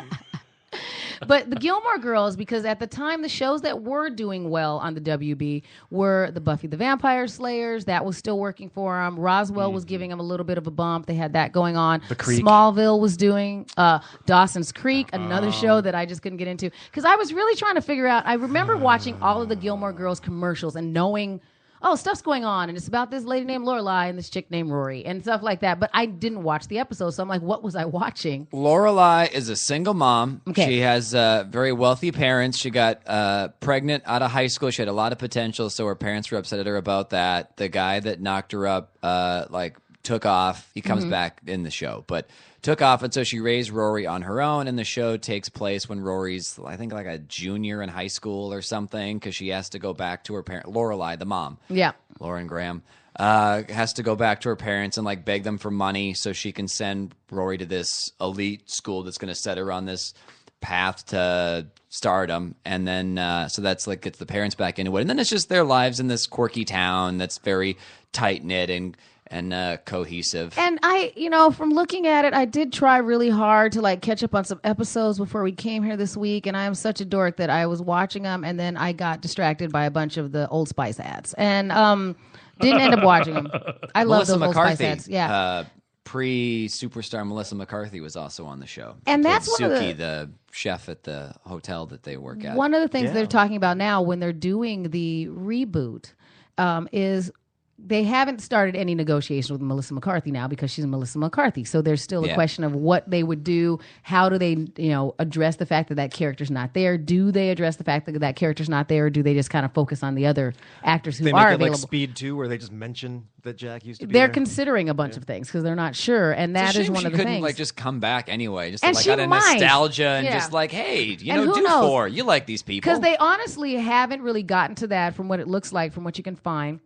But the Gilmore Girls, because at the time the shows that were doing well on the WB were the Buffy the Vampire Slayers. That was still working for them. Roswell was giving them a little bit of a bump. They had that going on. The Creek. Smallville was doing Dawson's Creek, another show that I just couldn't get into. Because I was really trying to figure out. I remember watching all of the Gilmore Girls commercials and knowing, oh, stuff's going on, and it's about this lady named Lorelai and this chick named Rory and stuff like that. But I didn't watch the episode, so I'm like, what was I watching? Lorelai is a single mom. Okay. She has very wealthy parents. She got pregnant out of high school. She had a lot of potential, so her parents were upset at her about that. The guy that knocked her up, took off. He comes back in the show, but took off, and so she raised Rory on her own, and the show takes place when Rory's, I think, like a junior in high school or something, because she has to go back to her parent, Lorelai, the mom. Yeah. Lauren Graham has to go back to her parents and like beg them for money so she can send Rory to this elite school that's going to set her on this path to stardom. And then so that's like gets the parents back into it, and then it's just their lives in this quirky town that's very tight knit and cohesive. And I, from looking at it, I did try really hard to like catch up on some episodes before we came here this week. And I am such a dork that I was watching them, and then I got distracted by a bunch of the Old Spice ads, and didn't end up watching them. I love Melissa those McCarthy, Old Spice ads. Yeah. Pre-superstar Melissa McCarthy was also on the show. And She that's played one of Suki, the chef at the hotel that they work at. One of the things they're talking about now when they're doing the reboot is they haven't started any negotiation with Melissa McCarthy now because she's Melissa McCarthy. So there's still a question of what they would do. How do they, address the fact that that character's not there? Do they address the fact that that character's not there, or do they just kind of focus on the other actors who They are make it available? like Speed 2, where they just mention that Jack used to be They're there. considering a bunch of things because they're not sure, and It's that a is shame one she of the couldn't things. like just come back anyway, just And like she out of might. nostalgia and Yeah. just like, hey, And who do knows? 4. You like these people Because they honestly haven't really gotten to that from what it looks like, from what you can find.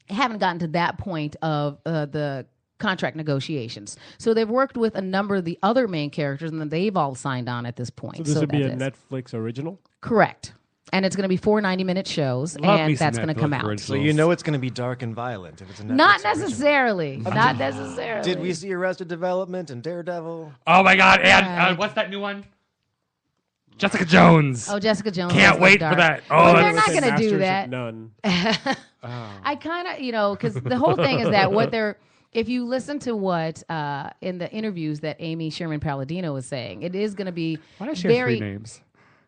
Haven't gotten to that point of the contract negotiations. So they've worked with a number of the other main characters, and then they've all signed on at this point. So this would be a that's it. Netflix original? Correct. And it's going to be 4 90-minute shows, Love me and some that's going to come Netflix out. originals. So you know it's going to be dark and violent if it's a Netflix Not original. necessarily. Not necessarily. Did we see Arrested Development and Daredevil? Oh my God! And Right. what's that new one? Jessica Jones. Oh, Jessica Jones. Can't does wait look for dark. that. Oh, But they're that's not going to do Masters that. of None. I kind of, because the whole thing is that what they're, if you listen to what in the interviews that Amy Sherman Palladino was saying, it is going to be Why does she have very. 3 names?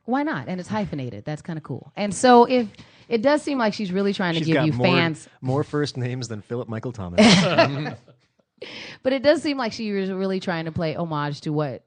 Why not? And it's hyphenated. That's kind of cool. And so if it does seem like she's really trying to She's give got you more, fans, more first names than Philip Michael Thomas. but it does seem like she was really trying to play homage to what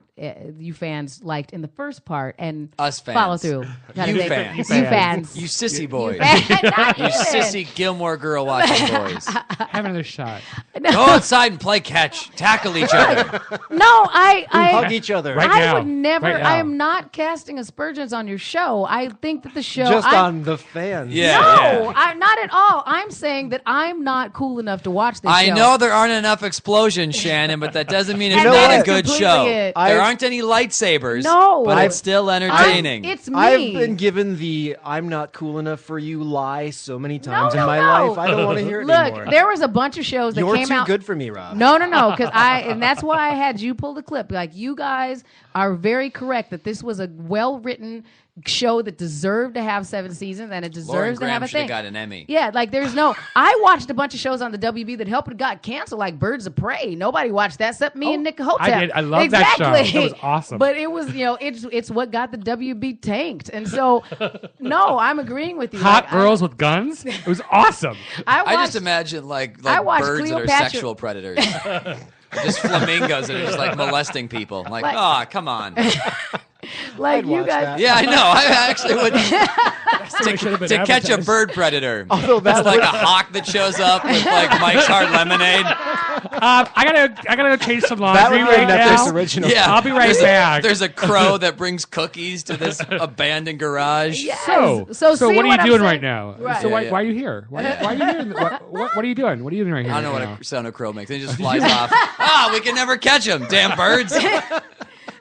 you fans liked in the first part and Us fans. follow through. Kind of You thing. fans. You fans. You sissy boys. Not You even. sissy Gilmore Girl watching boys. Have another shot. Go outside and play catch. Tackle each other. No, I Hug each other. Right I now. would never. Right now. I am not casting aspersions on your show. I think that the show. Just I'm- on the fans. Yeah. No, I'm not at all. I'm saying that I'm not cool enough to watch this show. I know there aren't enough explosions, Shannon, but that doesn't mean it's And not that's a good completely show. it. There aren't any lightsabers. No. But it's still entertaining. It's me. I've been given the "I'm not cool enough for you" lie so many times in my life. I don't want to hear it Look, anymore. there was a bunch of shows that You're came too out. good for me, Rob. No, because and that's why I had you pull the clip. Like, you guys are very correct that this was a well-written show that deserved to have 7 seasons, and it Lauren deserves to have Graham a should have thing. got an Emmy. Yeah, like there's no. I watched a bunch of shows on the WB that helped it got canceled, like Birds of Prey. Nobody watched that except me and Nick Hotep. I did. I love that show. exactly. That was awesome. But it was, it's what got the WB tanked, and so no, I'm agreeing with you. Hot Like, girls with guns. It was awesome. I I watched, just imagine like I watched birds that are Cleopatra- sexual predators. Just flamingos that are just like molesting people. Like, Like- oh, come on. like I'd you watch guys. that. Yeah, I know. I actually would. Should have been To catch a advertised. bird predator. Although That's that like a hawk that shows up with like Mike's Hard Lemonade. I gotta go change some That laundry would be a right Netflix now. original. Yeah, I'll be right there's back. There's a crow that brings cookies to this abandoned garage. Yes. So see what are you I'm doing saying? right now? Right. So why, Yeah, yeah. why are you here? Why are you here? What are you doing? What are you doing right here? I don't know right what now? a sound a crow makes. It just flies off. We can never catch them. Damn birds.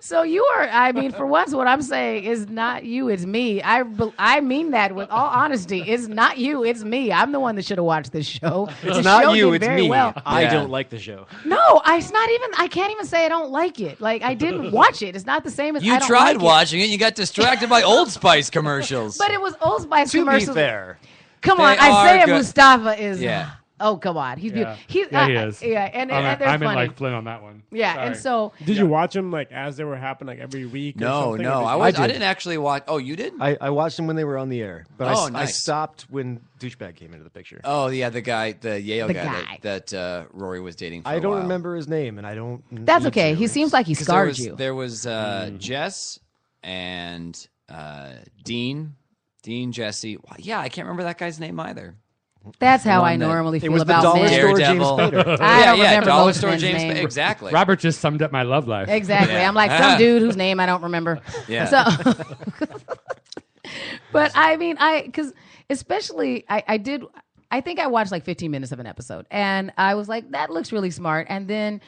So you are. I mean, for once, what I'm saying is not you. It's me. I mean that with all honesty. It's not you. It's me. I'm the one that should have watched this show. It's The not show you, did it's very me. well. I Yeah. don't like the show. No, it's not even. I can't even say I don't like it. Like, I didn't watch it. It's not the same as You I don't tried like watching it. You got distracted by Old Spice commercials. But it was Old Spice To be commercials. fair, Come on, They are Isaiah good. Mustafa is. Yeah. Oh, come on. He's Yeah. beautiful. Yeah, he is. Yeah, and they're I'm in funny. like Flynn on that one. Yeah, Sorry. and so Did you watch them like as they were happening, like every week? Or no, something, no. or did you- I didn't actually watch. Oh, you did? I watched them when they were on the air, but Oh, I nice. stopped when Douchebag came into the picture. Oh, yeah, the guy, the Yale The guy, guy. that Rory was dating for I a don't while. remember his name, and I don't. that's need okay. to. He seems like he 'Cause scarred there you. There was Jess and Dean, Jesse. Yeah, I can't remember that guy's name either. That's how one I that- normally It feel was the about dollar men. store James Daredevil. Spader. I don't remember Dollar most Store men's James. names. Exactly. Robert just summed up my love life. Exactly. Yeah. I'm like some dude whose name I don't remember. Yeah. So, but I mean, because especially I think I watched like 15 minutes of an episode, and I was like, that looks really smart, and then.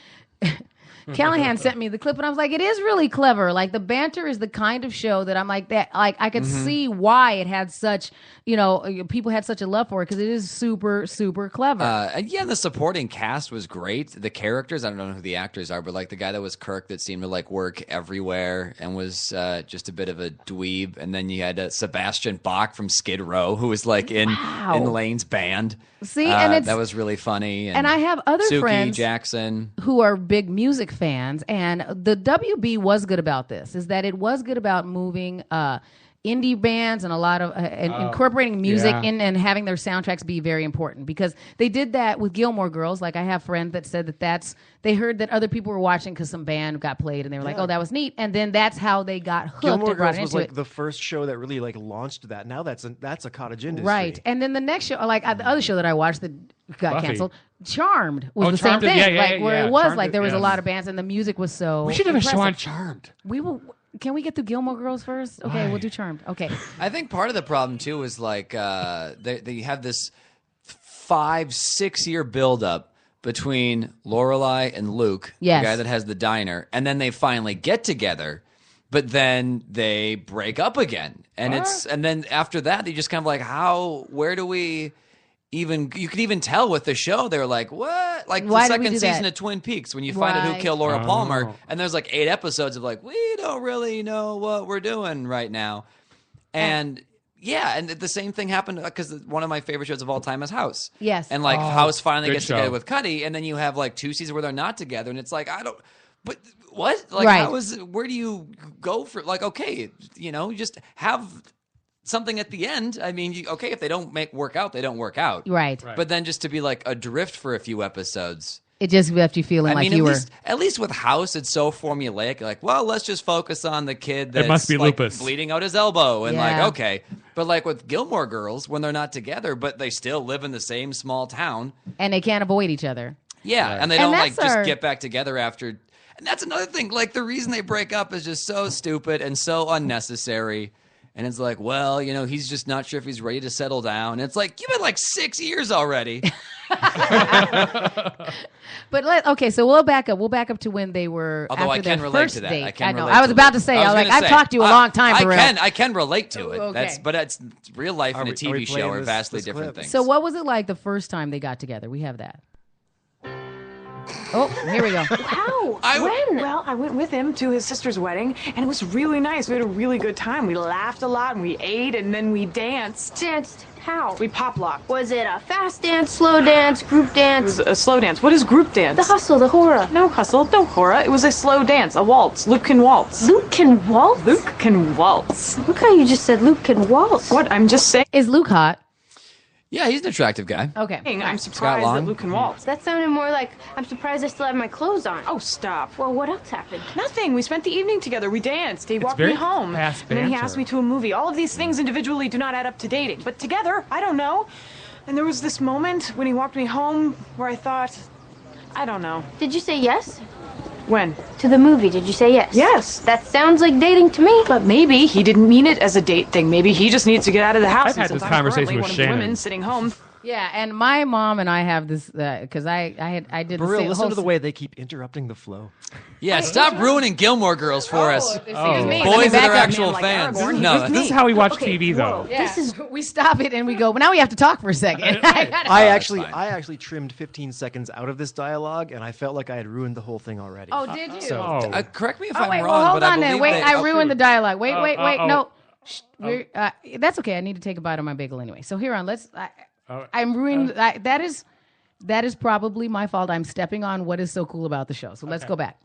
Callahan sent me the clip, and I was like, it is really clever. Like, the banter is the kind of show that I'm like, that, like, I could see why it had such, people had such a love for it, because it is super, super clever. And yeah, the supporting cast was great. The characters, I don't know who the actors are, but like the guy that was Kirk that seemed to like work everywhere and was just a bit of a dweeb. And then you had Sebastian Bach from Skid Row, who was like in Lane's band. See, and it's that was really funny. and I have other Suki friends Jackson. who are big music fans, and the WB was good about this, is that it was good about moving indie bands and a lot of and incorporating music yeah. in and having their soundtracks be very important, because they did that with Gilmore Girls. Like, I have friends that said that they heard that other people were watching because some band got played, and they were like, oh, that was neat, and then that's how they got hooked Gilmore and brought Girls was into like it. the first show that really like launched that. Now that's a cottage industry. Right, and then the next show, like the other show that I watched that got Buffy. canceled, Charmed was Oh, the same Charmed did- thing. yeah, like where yeah. it was Charmed like did- there was a yes. lot of bands, and the music was so. We should have a show on impressive. Charmed. We will. Can we get through Gilmore Girls first? Okay, we'll do Charmed. Okay. I think part of the problem too is like they have this 5-6 year buildup between Lorelai and Luke, Yes. the guy that has the diner, and then they finally get together, but then they break up again, and and then after that they just kind of like, where do we even? You could even tell with the show they're like, what? Like Why the did we second do season that? of Twin Peaks when you find out who Right. killed Laura Palmer, Oh. and there's like 8 episodes of like, we don't really know what we're doing right now. And yeah, and the same thing happened because one of my favorite shows of all time is House. Yes. And like House finally good gets together show. with Cuddy, and then you have like 2 seasons where they're not together, and it's like, but what? Like, Right. where do you go for, like, okay, you just have something at the end. I mean, if they don't work out, they don't work out. Right. But then just to be like adrift for a few episodes. It just left you feeling like you were. At least with House, it's so formulaic. Like, well, let's just focus on the kid that's must be like, lupus. bleeding out his elbow. And Yeah. like, okay. But like with Gilmore Girls, when they're not together, but they still live in the same small town. And they can't avoid each other. Yeah. And they And don't like that's just get back together after. And that's another thing. Like the reason they break up is just so stupid and so unnecessary. And it's like, well, you know, he's just not sure if he's ready to settle down. And it's like, you've been like 6 years already. But okay, so we'll back up. We'll back up to when they were. Although after I can their relate first to that. date. I can know. relate I was to about that. to say. I was Like gonna I've say, talked to you a long time for real. I can relate to it. Okay. But it's real life and a are we TV show playing are this- vastly this different clip? things. So what was it like the first time they got together? We have that. Oh, here we go. How? When? Well, I went with him to his sister's wedding, and it was really nice. We had a really good time. We laughed a lot, and we ate, and then we danced. Danced how? We pop locked. Was it a fast dance, slow dance, group It dance? was a slow dance. What is group dance? The hustle, the hora. No hustle, no hora. It was a slow dance, a waltz. Luke can waltz. Luke can waltz? Luke can waltz. Look how you just said Luke can waltz. What? I'm just saying. Is Luke hot? yeah, he's an attractive guy. Okay. I'm surprised Long? that Luke can waltz. That sounded more like, I'm surprised I still have my clothes on. Oh, stop. Well, what else happened? Nothing. We spent the evening together. We danced. He walked me very home. fast And then he banter. asked me to a movie. All of these things individually do not add up to dating. But together, I don't know. And there was this moment when he walked me home where I thought, I don't know. Did you say yes? When? To the movie, did you say yes? Yes. That sounds like dating to me. But maybe he didn't mean it as a date thing. Maybe he just needs to get out of the house. I've had and this since I'm conversation currently with one of the Shannon. women sitting home. Yeah, and my mom and I have this because I did For the real, same listen whole to the way they keep interrupting the flow. Yeah, stop ruining Gilmore Girls for us. Excuse me. Boys that are Back up. actual like fans. Aragorn. No, This is how we watch Okay, TV, though. whoa. Yeah. We stop it and we go. But now we have to talk for a second. I actually fine. trimmed 15 seconds out of this dialogue, and I felt like I had ruined the whole thing already. Oh, did you? So Oh. correct me if Oh, I'm wait, wrong, well, hold but I on then. believe Wait, they- I ruined the dialogue. Wait, oh. no. Shh, that's okay. I need to take a bite of my bagel anyway. So here on, I'm ruined. That is probably my fault. I'm stepping on what is so cool about the show. So let's go back.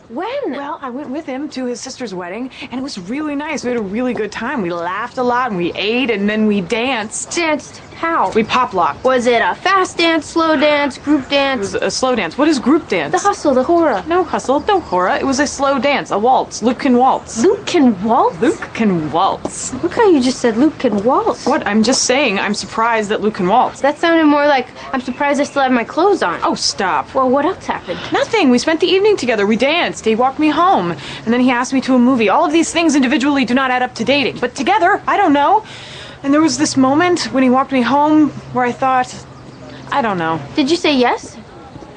When? Well, I went with him to his sister's wedding, and it was really nice. We had a really good time. We laughed a lot, and we ate, and then we danced. Danced how? We pop locked. Was it a fast dance, slow dance, group It dance? was a slow dance. What is group dance? The hustle, the hora. No hustle, no hora. It was a slow dance, a waltz. Luke can waltz. Luke can waltz? Luke can waltz. Look how you just said Luke can waltz. What? I'm just saying. I'm surprised that Luke can waltz. That sounded more like, I'm surprised I still have my clothes on. Oh, stop. Well, what else happened? Nothing. We spent the evening together. We danced. He walked me home. And then he asked me to a movie. All of these things individually do not add up to dating. But together, I don't know. And there was this moment when he walked me home where I thought, I don't know. Did you say yes?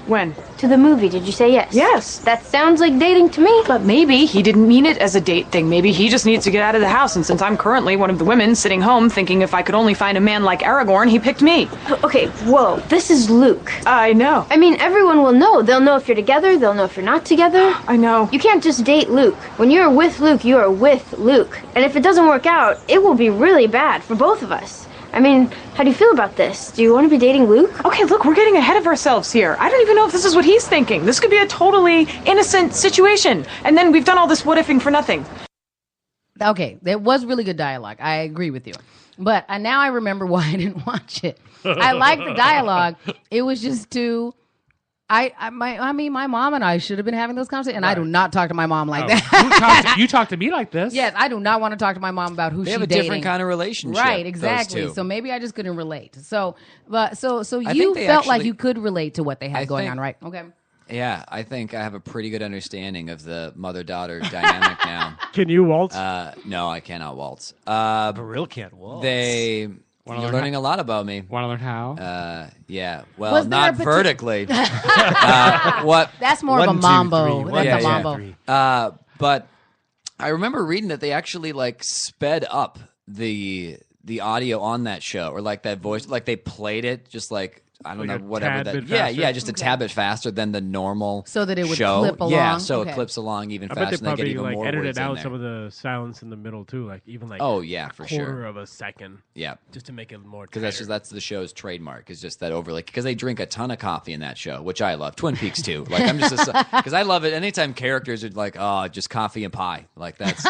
When? To the movie, did you say yes? Yes. That sounds like dating to me. But maybe he didn't mean it as a date thing. Maybe he just needs to get out of the house. And since I'm currently one of the women sitting home thinking if I could only find a man like Aragorn, he picked me. Okay, whoa, this is Luke. I know. I mean, everyone will know. They'll know if you're together, they'll know if you're not together. I know. You can't just date Luke. When you're with Luke, you are with Luke. And if it doesn't work out, it will be really bad for both of us. I mean, how do you feel about this? Do you want to be dating Luke? Okay, look, we're getting ahead of ourselves here. I don't even know if this is what he's thinking. This could be a totally innocent situation. And then we've done all this what-ifing for nothing. Okay, there was really good dialogue. I agree with you. But now I remember why I didn't watch it. I liked the dialogue. It was just too... my mom and I should have been having those conversations, and I do not talk to my mom like that. You talk to me like this. Yes, I do not want to talk to my mom about who They she's have a dating. different kind of relationship. Right, those exactly. two. So maybe I just couldn't relate. So I you think they felt like actually- you could relate to what they had I going think- on, right? Okay. Yeah, I think I have a pretty good understanding of the mother-daughter dynamic now. Can you waltz? No, I cannot waltz. Baril can't waltz. You're learn learning a lot about me. Want to learn how? Yeah. Well, Was there not a partic- vertically. What? That's more of a 1, 2, mambo. 3. That's Yeah, a yeah. mambo. But I remember reading that they actually like sped up the audio on that show, or like that voice, like they played it just like I don't Like know a whatever tad that. bit Yeah, faster? yeah, just a tad bit faster than the normal. So that it would show. clip Yeah, along? so Okay. it clips along even I bet faster. they and they get probably even like more edited words in out there. some of the silence in the middle too, like even like Oh yeah, for quarter sure. of a second, Yeah. just to make it more. Because that's the show's trademark is just that overlay. Because they drink a ton of coffee in that show, which I love. Twin Peaks too. Like I'm just because I love it. Anytime characters are like, oh, just coffee and pie. Like that's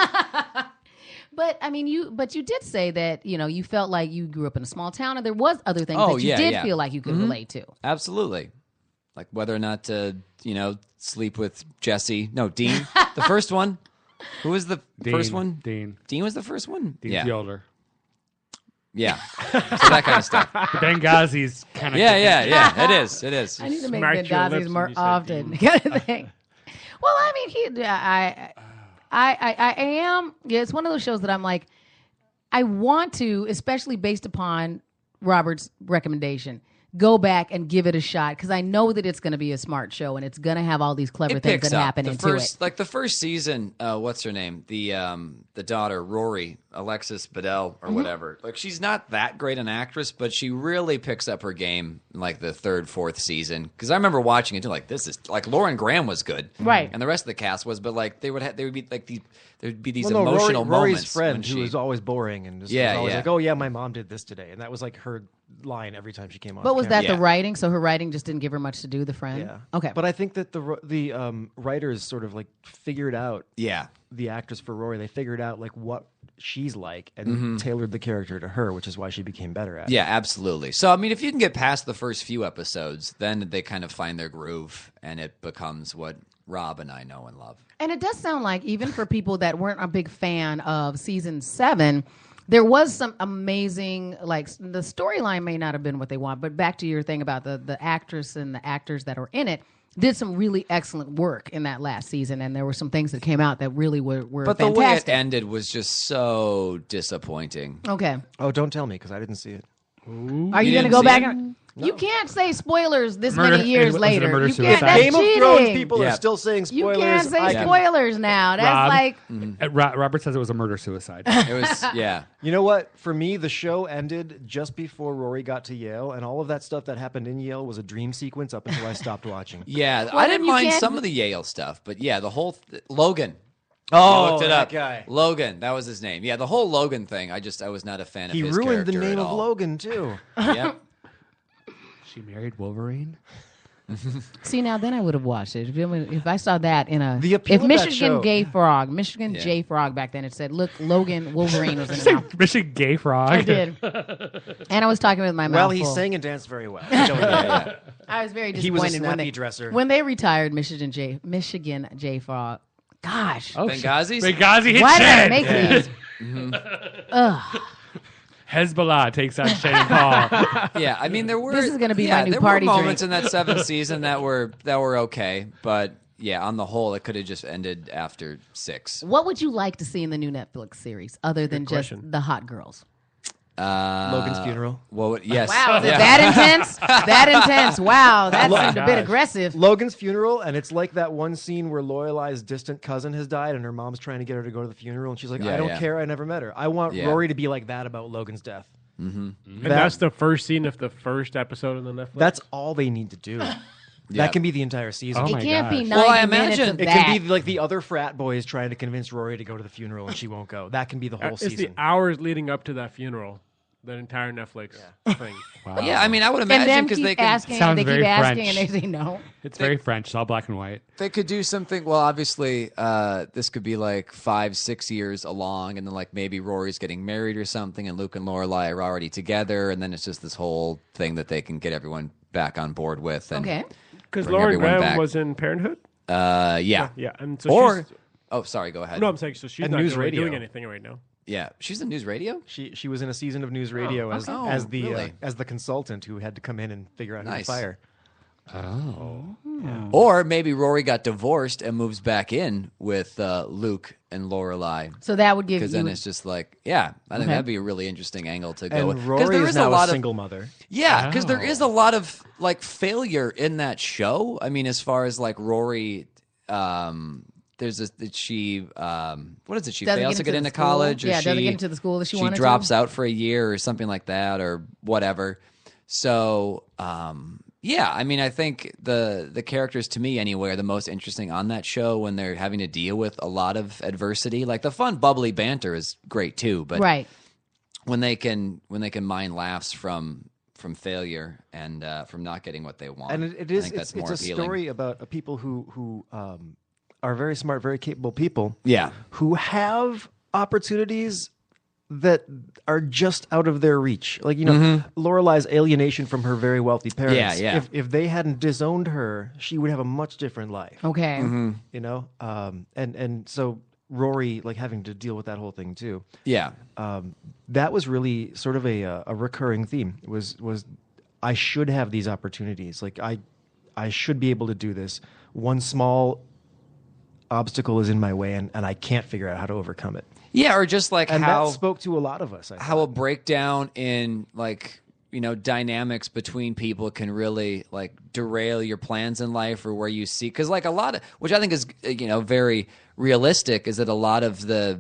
But I mean, you did say that you felt like you grew up in a small town, and there was other things Oh, that you yeah, did yeah. feel like you could relate to. absolutely. like whether or not to, sleep with Jesse. No, Dean, the first one. Who was the first one? Dean. Dean was the first one? Dean's the older. Yeah. So that kind of stuff. Benghazi's kind of. Yeah. It is. I need to make Smacked your Benghazi's lips more when you said often. Dean. Kind of thing. Well, I mean, I am. Yeah, it's one of those shows that I'm like, I want to, especially based upon Robert's recommendation, go back and give it a shot because I know that it's going to be a smart show and it's going to have all these clever things that happen into it. Like the first season, what's her name? The daughter, Rory, Alexis Bledel or whatever. Like she's not that great an actress, but she really picks up her game in like the third, fourth season. Because I remember watching it too, like this is like Lauren Graham was good, right? And the rest of the cast was, but like they would be like there'd be these Well, no, emotional Rory's moments. friend who was always boring and just was always like, oh yeah, my mom did this today, and that was like her line every time she came on. But was that the writing? So her writing just didn't give her much to do. The friend. Yeah. Okay. But I think that the writers sort of like figured out. Yeah. The actress for Rory, they figured out like what she's like and tailored the character to her, which is why she became better at it. Yeah, absolutely. So I mean, if you can get past the first few episodes, then they kind of find their groove, and it becomes what Rob and I know and love. And it does sound like, even for people that weren't a big fan of season 7, there was some amazing, like, the storyline may not have been what they want, but back to your thing about the actress and the actors that are in it, did some really excellent work in that last season, and there were some things that came out that really were but fantastic. the way it ended was just so disappointing. Okay. Oh, don't tell me, because I didn't see it. Are you going to go back and... No. You can't say spoilers this many years later. You can't, that's Game cheating. of Thrones people are still saying spoilers. You can't say spoilers now. That's Robert says it was a murder-suicide. It was, yeah. You know what? For me, the show ended just before Rory got to Yale, and all of that stuff that happened in Yale was a dream sequence up until I stopped watching. Yeah, I didn't mind some of the Yale stuff, but yeah, the whole Logan. Oh, I looked it up. that guy. Logan, that was his name. Yeah, the whole Logan thing. I was not a fan of his character. He ruined the name at of all. Logan too. Yep. She married Wolverine. See, now then I would have watched it. If I saw that in a... The appeal if of Michigan that show. Gay Frog, Michigan J Frog back then, it said, look, Logan Wolverine was in it now. Michigan Gay Frog. I did. And I was talking with my mouth Well, he full. sang and danced very well. I was very disappointed He was a when snappy dresser. When they retired Michigan J Frog. Gosh. Oh, Benghazi? Benghazi hit Why did I Shannon. make these? Ugh. Hezbollah takes on Shannon Paul. Yeah, I mean there were. This is gonna be my new there party were moments drink. in that 7th season that were okay, but yeah, on the whole, it could have just ended after 6. What would you like to see in the new Netflix series other than just question. the hot girls? Logan's funeral. Well, yes. Wow, is it Yeah. that intense? That intense. Wow, that seemed a bit aggressive. Logan's funeral, and it's like that one scene where Lorelai's distant cousin has died, and her mom's trying to get her to go to the funeral, and she's like, Yeah, I don't yeah. care, I never met her. I want Yeah. Rory to be like that about Logan's death. And that's the first scene of the first episode of the Netflix. That's all they need to do. That can be the entire season. Oh It my can't be gosh. 90 Well, I minutes imagine of It that. can be like the other frat boys trying to convince Rory to go to the funeral, and she won't go. That can be the whole it's season. the hours leading up to that funeral. The entire Netflix thing. Wow. Yeah, I mean, I would and imagine them because keep they could asking, Sounds they keep very asking, French. and they say no. It's very French. It's all black and white. they could do something. Well, obviously, this could be like 5-6 years along, and then like maybe Rory's getting married or something, and Luke and Lorelai are already together, and then it's just this whole thing that they can get everyone back on board with. And Okay. Because bring Lauren everyone Graham back. was in Parenthood. Yeah. Yeah, and so Or she's, oh, sorry, go ahead. no, I'm saying so she's And not News really Radio. doing anything right now. Yeah, she's in News Radio. She was in a season of News Radio as the really? as the consultant who had to come in and figure out who to Nice. fire. Or maybe Rory got divorced and moves back in with Luke and Lorelai. So that would give Because you... then it's just like, yeah, I think Okay. that'd be a really interesting angle to go with. And 'Cause Rory there is a now lot a of single mother. Yeah, because there is a lot of like failure in that show. I mean, as far as like Rory, there's a that she what is it? She Doesn't fails to get get into into the school. college, or Yeah, she doesn't get into the school that she wanted to. drops out for a year or something like that, or whatever. So yeah, I mean, I think the characters to me anyway are the most interesting on that show when they're having to deal with a lot of adversity. Like the fun, bubbly banter is great too, but Right. when they can mine laughs from failure and from not getting what they want. And it I is think that's it's more a appealing. story about people who are very smart, very capable people. Yeah. Who have opportunities that are just out of their reach. Like, Lorelai's alienation from her very wealthy parents. Yeah. If they hadn't disowned her, she would have a much different life. Okay. And so Rory, like, having to deal with that whole thing too. Yeah. That was really sort of a recurring theme. Was I should have these opportunities. Like, I should be able to do this. One small obstacle is in my way, and I can't figure out how to overcome it. Yeah, or just like And how that spoke to a lot of us. how a breakdown in like dynamics between people can really like derail your plans in life or where you see, because like a lot of, which I think is very realistic, is that a lot of the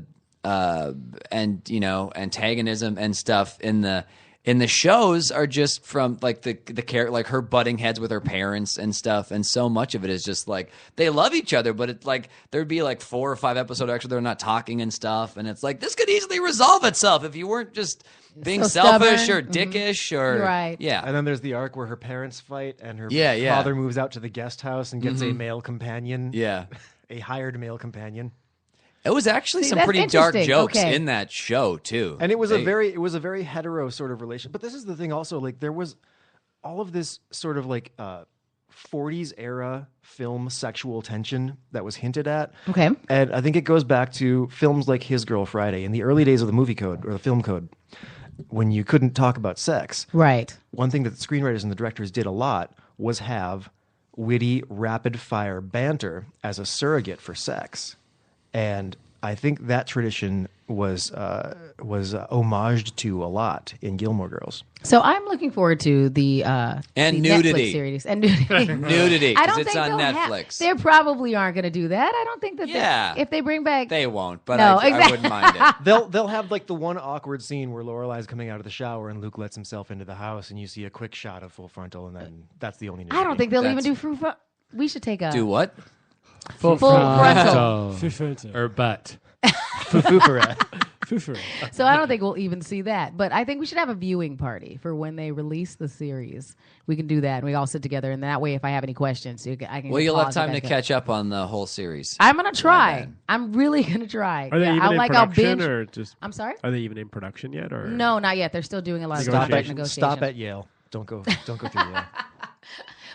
antagonism and stuff in the shows are just from like the character, like her butting heads with her parents and stuff, and so much of it is just like they love each other, but it's like there'd be like 4 or 5 episodes actually they're not talking and stuff, and it's like this could easily resolve itself if you weren't just being So selfish stubborn. or dickish or Right. yeah. And then there's the arc where her parents fight, and her Yeah. father moves out to the guest house and gets a male companion. Yeah. A hired male companion. It was actually See, some that's pretty dark interesting. jokes Okay. in that show too. And it was a very hetero sort of relation. But this is the thing also, like, there was all of this sort of like 40s era film sexual tension that was hinted at. Okay. And I think it goes back to films like His Girl Friday in the early days of the movie code or the film code, when you couldn't talk about sex. Right. One thing that the screenwriters and the directors did a lot was have witty, rapid fire banter as a surrogate for sex. And I think that tradition was homaged to a lot in Gilmore Girls. So I'm looking forward to the And the nudity. Netflix series and nudity. Nudity, I 'cause don't it's think on they'll have- Netflix. they probably aren't going to do that. I don't think that. Yeah. If they bring back, They won't, but No, I exactly. wouldn't mind it. They'll have like the one awkward scene where Lorelai's coming out of the shower and Luke lets himself into the house, and you see a quick shot of full frontal, and then that's the only. I don't think they'll even That's- do fruit. We should take a Do what? full frontal. Or butt. So I don't think we'll even see that. But I think we should have a viewing party for when they release the series. We can do that, and we all sit together, and that way, if I have any questions, I can. Well, you'll have pause it time to back up. catch up on the whole series. I'm gonna try. then. I'm really gonna try. Are they even I'll in I'll production binge. or just? I'm sorry. Are they even in production yet? Or No, not yet. They're still doing a lot of Stop contract at, negotiation. stop at Yale. Don't go through Yale.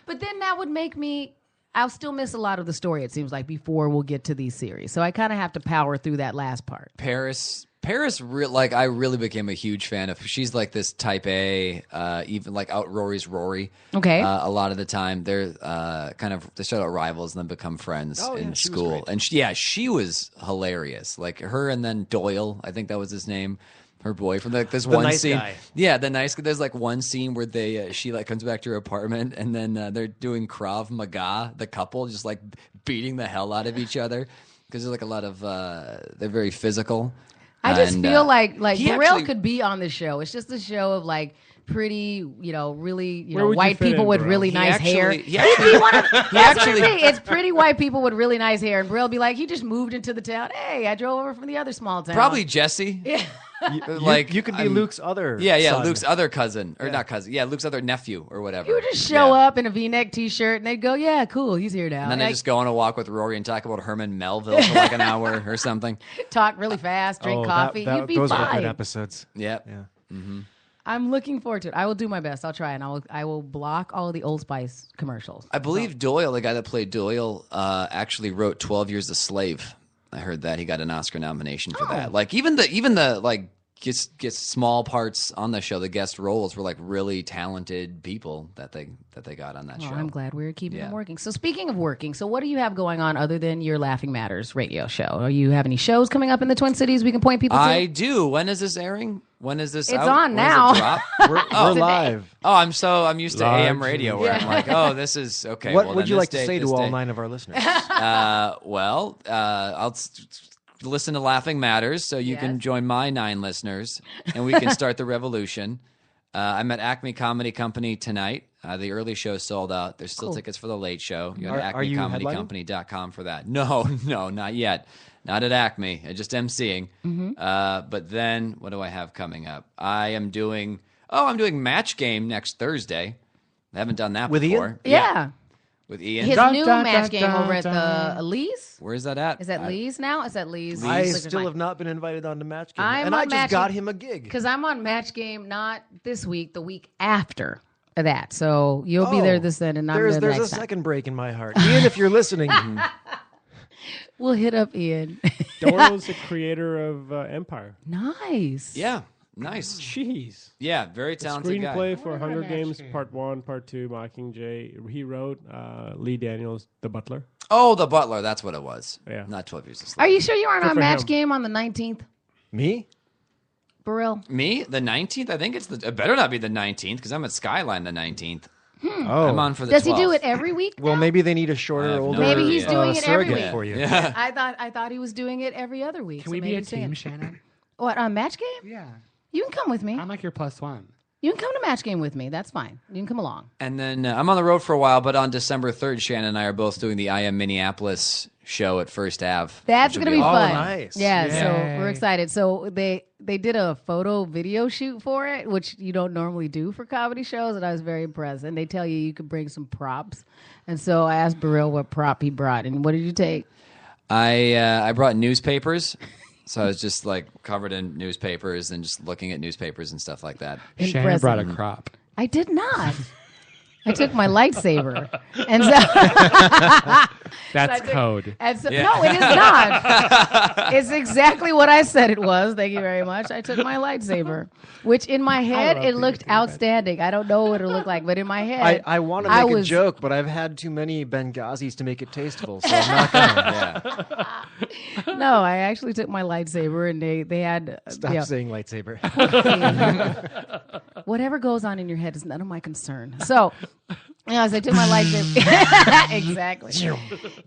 But then that would make me. I'll still miss a lot of the story. It seems like before we'll get to these series, so I kind of have to power through that last part. Paris, I really became a huge fan of. She's like this type A, even like out Rory's Rory. Okay. A lot of the time they're they start out rivals and then become friends in she was school. great. And she was hilarious. Like her and then Doyle, I think that was his name. Her boyfriend, like this one nice scene, guy. yeah, the nice guy. There's like one scene where she like comes back to her apartment and then they're doing Krav Maga, the couple, just like beating the hell out of each other because there's like a lot of they're very physical. I just And, feel like he Burrell actually- could be on the show. It's just a show of like pretty, really, Where would you white fit people in, with Burrell? really He nice hair. actually- he actually- He'd be one of, that's what I'm actually- saying. It's pretty white people with really nice hair, and Burrell be like, he just moved into the town. Hey, I drove over from the other small town. Probably Jesse. Yeah. Like you could be I'm- Luke's other. Yeah, son. Luke's other cousin or not cousin. Yeah, Luke's other nephew or whatever. You would just show Yeah. up in a V-neck T-shirt, and they'd go, "Yeah, cool, he's here now." And then they Like, just go on a walk with Rory and talk about Herman Melville for like an hour or something. talk really fast, drink coffee. You'd be those were fine. good episodes. Yep. Yeah. I'm looking forward to it. I will do my best. I'll try, and I will block all of the Old Spice commercials. I believe Doyle, the guy that played Doyle, actually wrote 12 Years a Slave. I heard that he got an Oscar nomination for that. Like even the like gets small parts on the show. The guest roles were like really talented people that they got on that Well, show. I'm glad we're keeping Yeah. them working. So speaking of working, so what do you have going on other than your Laughing Matters radio show? Do you have any shows coming up in the Twin Cities we can point people to? I do. When is this airing? When is this It's out? on When does it now. drop? We're live. Oh, I'm used to AM Large. radio where I'm like, oh, this is okay. What well, would then you this like to date, say this to all date. 9 of our listeners? I'll listen to Laughing Matters so you can Yes. join my 9 listeners and we can start the revolution. I'm at Acme Comedy Company tonight. The early show sold out. There's still tickets for the late show. You go to Are you acmecomedycompany.com for that. No, not yet. Not at Acme. I just emceeing. But then what do I have coming up? I'm doing Match Game next Thursday. I haven't done that With before. Ian? yeah. With Ian? His Dun, new dun, match dun, game dun, over at dun. the Lee's. Where's that at? Is that Lee's now? Is that Lee's? I Looks like still mine. have not been invited on to Match Game. I'm and on I just Match got Game him a gig. because I'm on Match Game not this week, the week after that. So you'll be there this then, and I'm there There's next a time. second break in my heart. Ian, if you're listening. We'll hit up Ian. Dorio's the creator of Empire. Nice. Yeah. Nice. Jeez. Yeah, very talented guy. Screenplay for Hunger Games Part 1, Part 2, Mockingjay. He wrote Lee Daniels, The Butler. Oh, The Butler. That's what it was. Yeah. Not 12 Years a Slave. Are you sure you aren't Good on for Match him. Game on the 19th, Me? Burrell? Me? The 19th? I think it better not be the 19th because I'm at Skyline the 19th. Oh. I'm on for the Does 12th. he do it every week? Well, now? maybe they need a shorter, have no older Maybe he's doing it every surrogate week. for you. Yeah. I thought he was doing it every other week. Can so we maybe be a he's doing team, it. Shannon? What, on Match Game? Yeah. You can come with me. I'm like your +1. You can come to Match Game with me. That's fine. You can come along. And then I'm on the road for a while, but on December 3rd, Shannon and I are both doing the I Am Minneapolis show at First Ave. That's which going will to be fun. nice. Yeah, Yay. so we're excited. So they did a photo video shoot for it, which you don't normally do for comedy shows, and I was very impressed. And they tell you could bring some props. And so I asked Burrell what prop he brought, and what did you take? I brought newspapers. So I was just like covered in newspapers and just looking at newspapers and stuff like that. Shannon Impressive. brought a crop. I did not. I took my lightsaber. And so That's code. And so, no, it is not. It's exactly what I said it was. Thank you very much. I took my lightsaber, which in my head, it looked outstanding. I don't know what it looked like, but in my head, I want to make a joke, but I've had too many Benghazis to make it tasteful, so I'm not going to. Yeah. No, I actually took my lightsaber, and they had... Stop saying lightsaber. Whatever goes on in your head is none of my concern. So... Yes, I took my lightsaber. Exactly.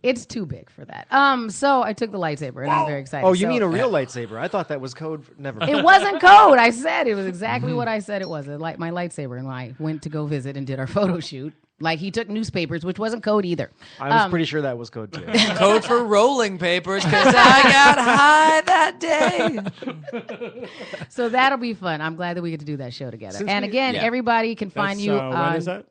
It's too big for that. So I took the lightsaber, and I'm very excited. Oh, you mean a real lightsaber? I thought that was code. Never mind. It wasn't code. I said it was exactly what I said it was. Like my lightsaber, and I went to go visit and did our photo shoot. Like he took newspapers, which wasn't code either. I was pretty sure that was code too. Code for rolling papers because I got high that day. So that'll be fun. I'm glad that we get to do that show together. And again, everybody can find That's, you when on is that?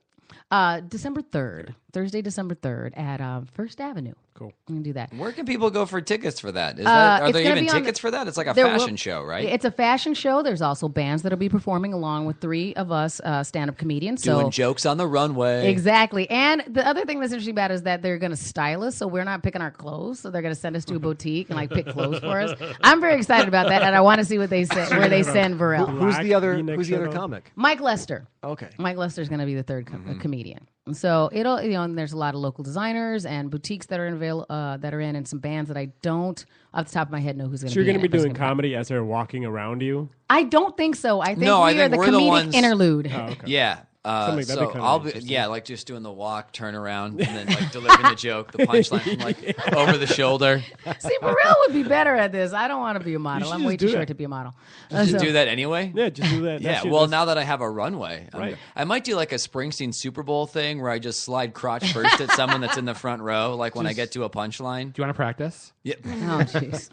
December 3rd, Thursday, December 3rd at First Avenue. Cool. We can do that. Where can people go for tickets for that? Are it's there gonna even be on tickets for that? It's like a There fashion will- show, right? It's a fashion show. There's also bands that'll be performing along with three of us stand-up comedians. Doing So jokes on the runway. exactly. And the other thing that's interesting about it is that they're going to style us, so we're not picking our clothes. So they're going to send us to a boutique and like pick clothes for us. I'm very excited about that, and I want to see what they send, where they send Varel. Who's the other? V-neck Who's the other shirt on? comic? Mike Lester. Okay. Mike Lester's going to be the third comedian. And so it'll, and there's a lot of local designers and boutiques that are in, and some bands that I don't, off the top of my head, know who's going to So be you're in going to be it. doing comedy as they're walking around you? I don't think so. I think No, I we are think the we're the comedic ones- interlude. Oh, okay. Yeah. Something that'd be So kinda I'll be interesting. like just doing the walk, turn around, and then like delivering the joke, the punchline from like over the shoulder. See, Burrell would be better at this. I don't want to be a model. should I'm way just too do short that. to be a model. Just So- do that anyway. Yeah, just do that. Yeah, shit well, is- now that I have a runway, Right. I might do like a Springsteen Super Bowl thing where I just slide crotch first at someone that's in the front row, like when I get to a punchline. Do you want to practice? Yeah. Oh, jeez.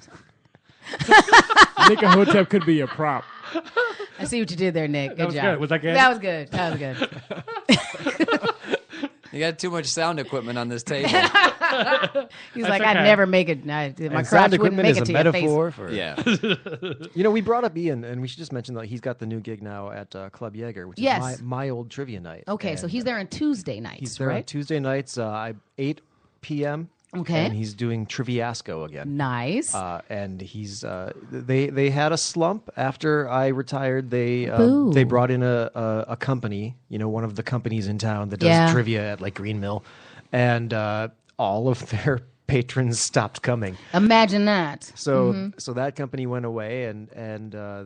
Nick Hotep could be a prop. I see what you did there, Nick. Good was job. good. Was that good? That was good. That was good. You got too much sound equipment on this table. He's like, okay. I'd never make it. My And crotch sound wouldn't equipment make is it a to your face. metaphor for. Yeah. You know, we brought up Ian, and we should just mention that he's got the new gig now at Club Jaeger, which Yes. is my old trivia night. Okay, so And, he's there on Tuesday nights, He's there on right? Tuesday nights, 8 p.m. Okay. And he's doing Triviasco again. Nice. And he's they had a slump after I retired. They Boo. they brought in a company, one of the companies in town that does Yeah. trivia at like Green Mill, and all of their patrons stopped coming. Imagine that. So so that company went away, and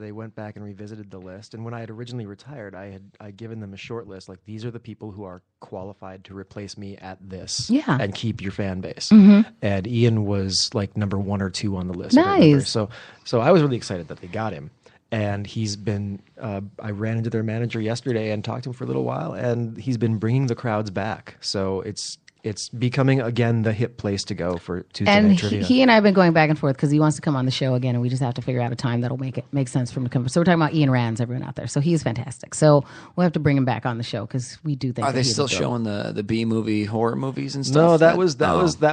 they went back and revisited the list. And when I had originally retired, I'd given them a short list, like these are the people who are qualified to replace me at this, Yeah. and keep your fan base. And Ian was like number 1 or 2 on the list. I don't remember. Nice. So I was really excited that they got him. And he's been, I ran into their manager yesterday and talked to him for a little while, and he's been bringing the crowds back. So it's it's becoming again the hip place to go for Tuesday And night trivia. he and I have been going back and forth because he wants to come on the show again, and we just have to figure out a time that'll make sense for him to come. So we're talking about Ian Rands, everyone out there. So he's fantastic. So we'll have to bring him back on the show because we do think. Are they still showing the B movie horror movies and stuff? No, that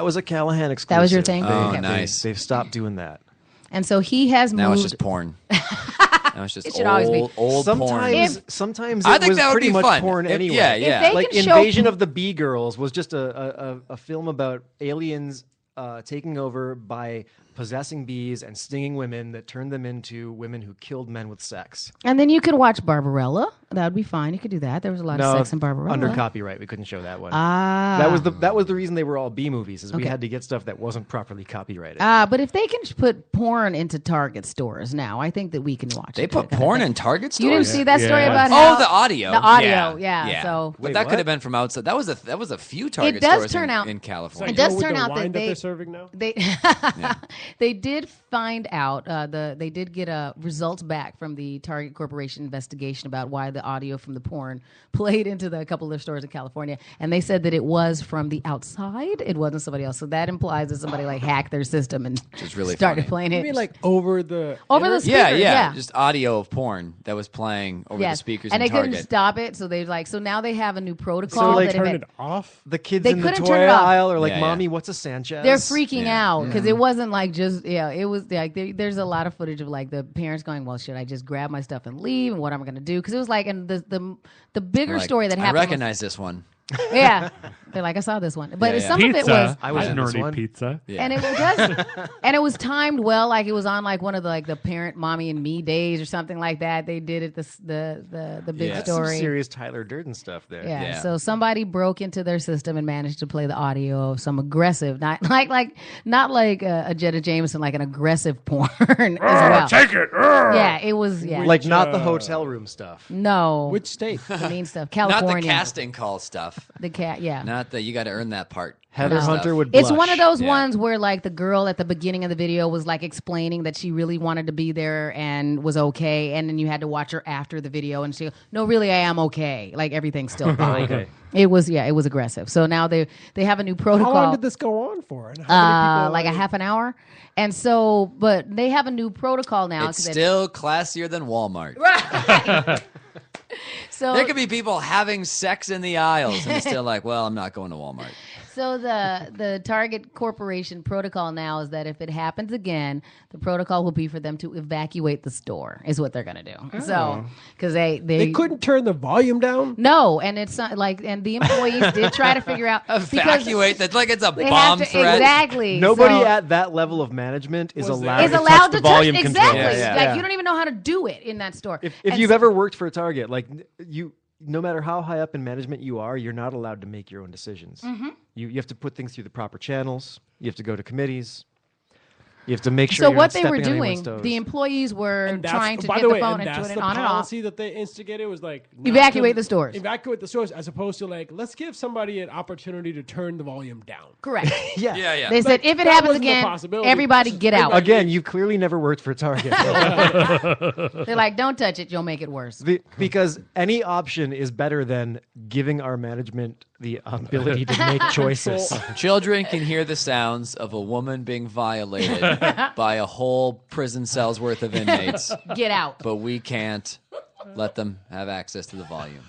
was a Callahan exclusive. That was your thing? Oh, Okay. nice. They've stopped doing that. And so he has Now moved. it's just porn. Now it's just It should always be. old porn. Sometimes I it think was that would pretty be much fun. porn anyway. Yeah, If yeah. they Like can show- Invasion of the Bee Girls was just a film about aliens taking over by possessing bees and stinging women that turned them into women who killed men with sex. And then you could watch Barbarella. That would be fine. You could do that. There was a lot of sex in Barbarella. Under copyright, we couldn't show that one. Ah. That was the reason they were all B movies, is we Okay. had to get stuff that wasn't properly copyrighted. But if they can put porn into Target stores now, I think that we can watch They it. put porn in Target stores. You didn't see that story Yeah. about how Oh, the audio. The audio, yeah. So but Wait, that what? could have been from outside. That was a few Target does stores turn out- in Like, California. It does with turn the out that wine they- they're serving now. they they did find out they did get results back from the Target Corporation investigation about why the audio from the porn played into a couple of stores in California, and they said that it was from the outside. It wasn't somebody else. So that implies that somebody like hacked their system and is really started funny. playing it. I mean, like over the speaker, yeah, yeah. Just audio of porn that was playing over the Yes. speakers and in they couldn't Target. stop it. So so now they have a new protocol. like, that if turn it- it off. The kids They in the couldn't toy turn it off. aisle are like, Yeah, "Mommy, yeah. what's a Sanchez?" They're freaking Yeah. out because it wasn't like just it was like there's a lot of footage of like the parents going, well, should I just grab my stuff and leave, and what am I going to do? Because it was like, and the bigger Like, story that I happened. recognize this one. Yeah, they're like, I saw this one, but Yeah, yeah. some of it was. I was in this already one. pizza. Yeah. And it was and it was timed well, like it was on like one of the parent mommy and me days or something like that. They did it the big Yeah. Some story. serious Tyler Durden stuff there. Yeah. Yeah. So somebody broke into their system and managed to play the audio of some aggressive, not like a Jetta Jameson, like an aggressive porn as well. Take it. Yeah, it was. Yeah, Like not the hotel room stuff. no, Which state? the mean stuff. Not California, the casting call stuff. The cat. Yeah. Not that you got to earn that part. Heather Stuff. Hunter would It's blush. one of those Yeah. ones where like the girl at the beginning of the video was like explaining that she really wanted to be there and was okay, and then you had to watch her after the video and she, no, really, I am okay. Like everything's still fine. Okay. It was aggressive. So now they have a new protocol. How long did this go on for? And how many people like a half an hour, and so but they have a new protocol now. It's 'cause still classier than Walmart. right. So There could be people having sex in the aisles, and it's still like, well, I'm not going to Walmart. So the Target Corporation protocol now is that if it happens again, the protocol will be for them to evacuate the store. Is what they're going to do. So because They couldn't turn the volume down. No, and it's not like, and the employees did try to figure out Evacuate. That's like it's a they have bomb to, threat. exactly. Nobody So- at that level of management is Was allowed there- is to allowed touch to the volume touch control. exactly. Yeah, Like you don't even know how to do it in that store. If And you've so- ever worked for a Target, like no matter how high up in management you are, you're not allowed to make your own decisions. Mm-hmm. You have to put things through the proper channels. You have to go to committees. You have to make sure. So you're what not they were stepping on doing, anyone's toes. the employees were And trying to by get the the way, phone and and that's turn the it on and off. policy that they instigated was like not Evacuate to- the stores. Evacuate the stores, as opposed to like let's give somebody an opportunity to turn the volume down. Correct. yeah. Yeah, yeah. They said if it that happens wasn't a again, possibility. everybody get out. Again, you clearly never worked for Target. They're like, don't touch it, you'll make it worse. Because any option is better than giving our management the ability to make choices. Children can hear the sounds of a woman being violated by a whole prison cell's worth of inmates, Get out. but we can't let them have access to the volume.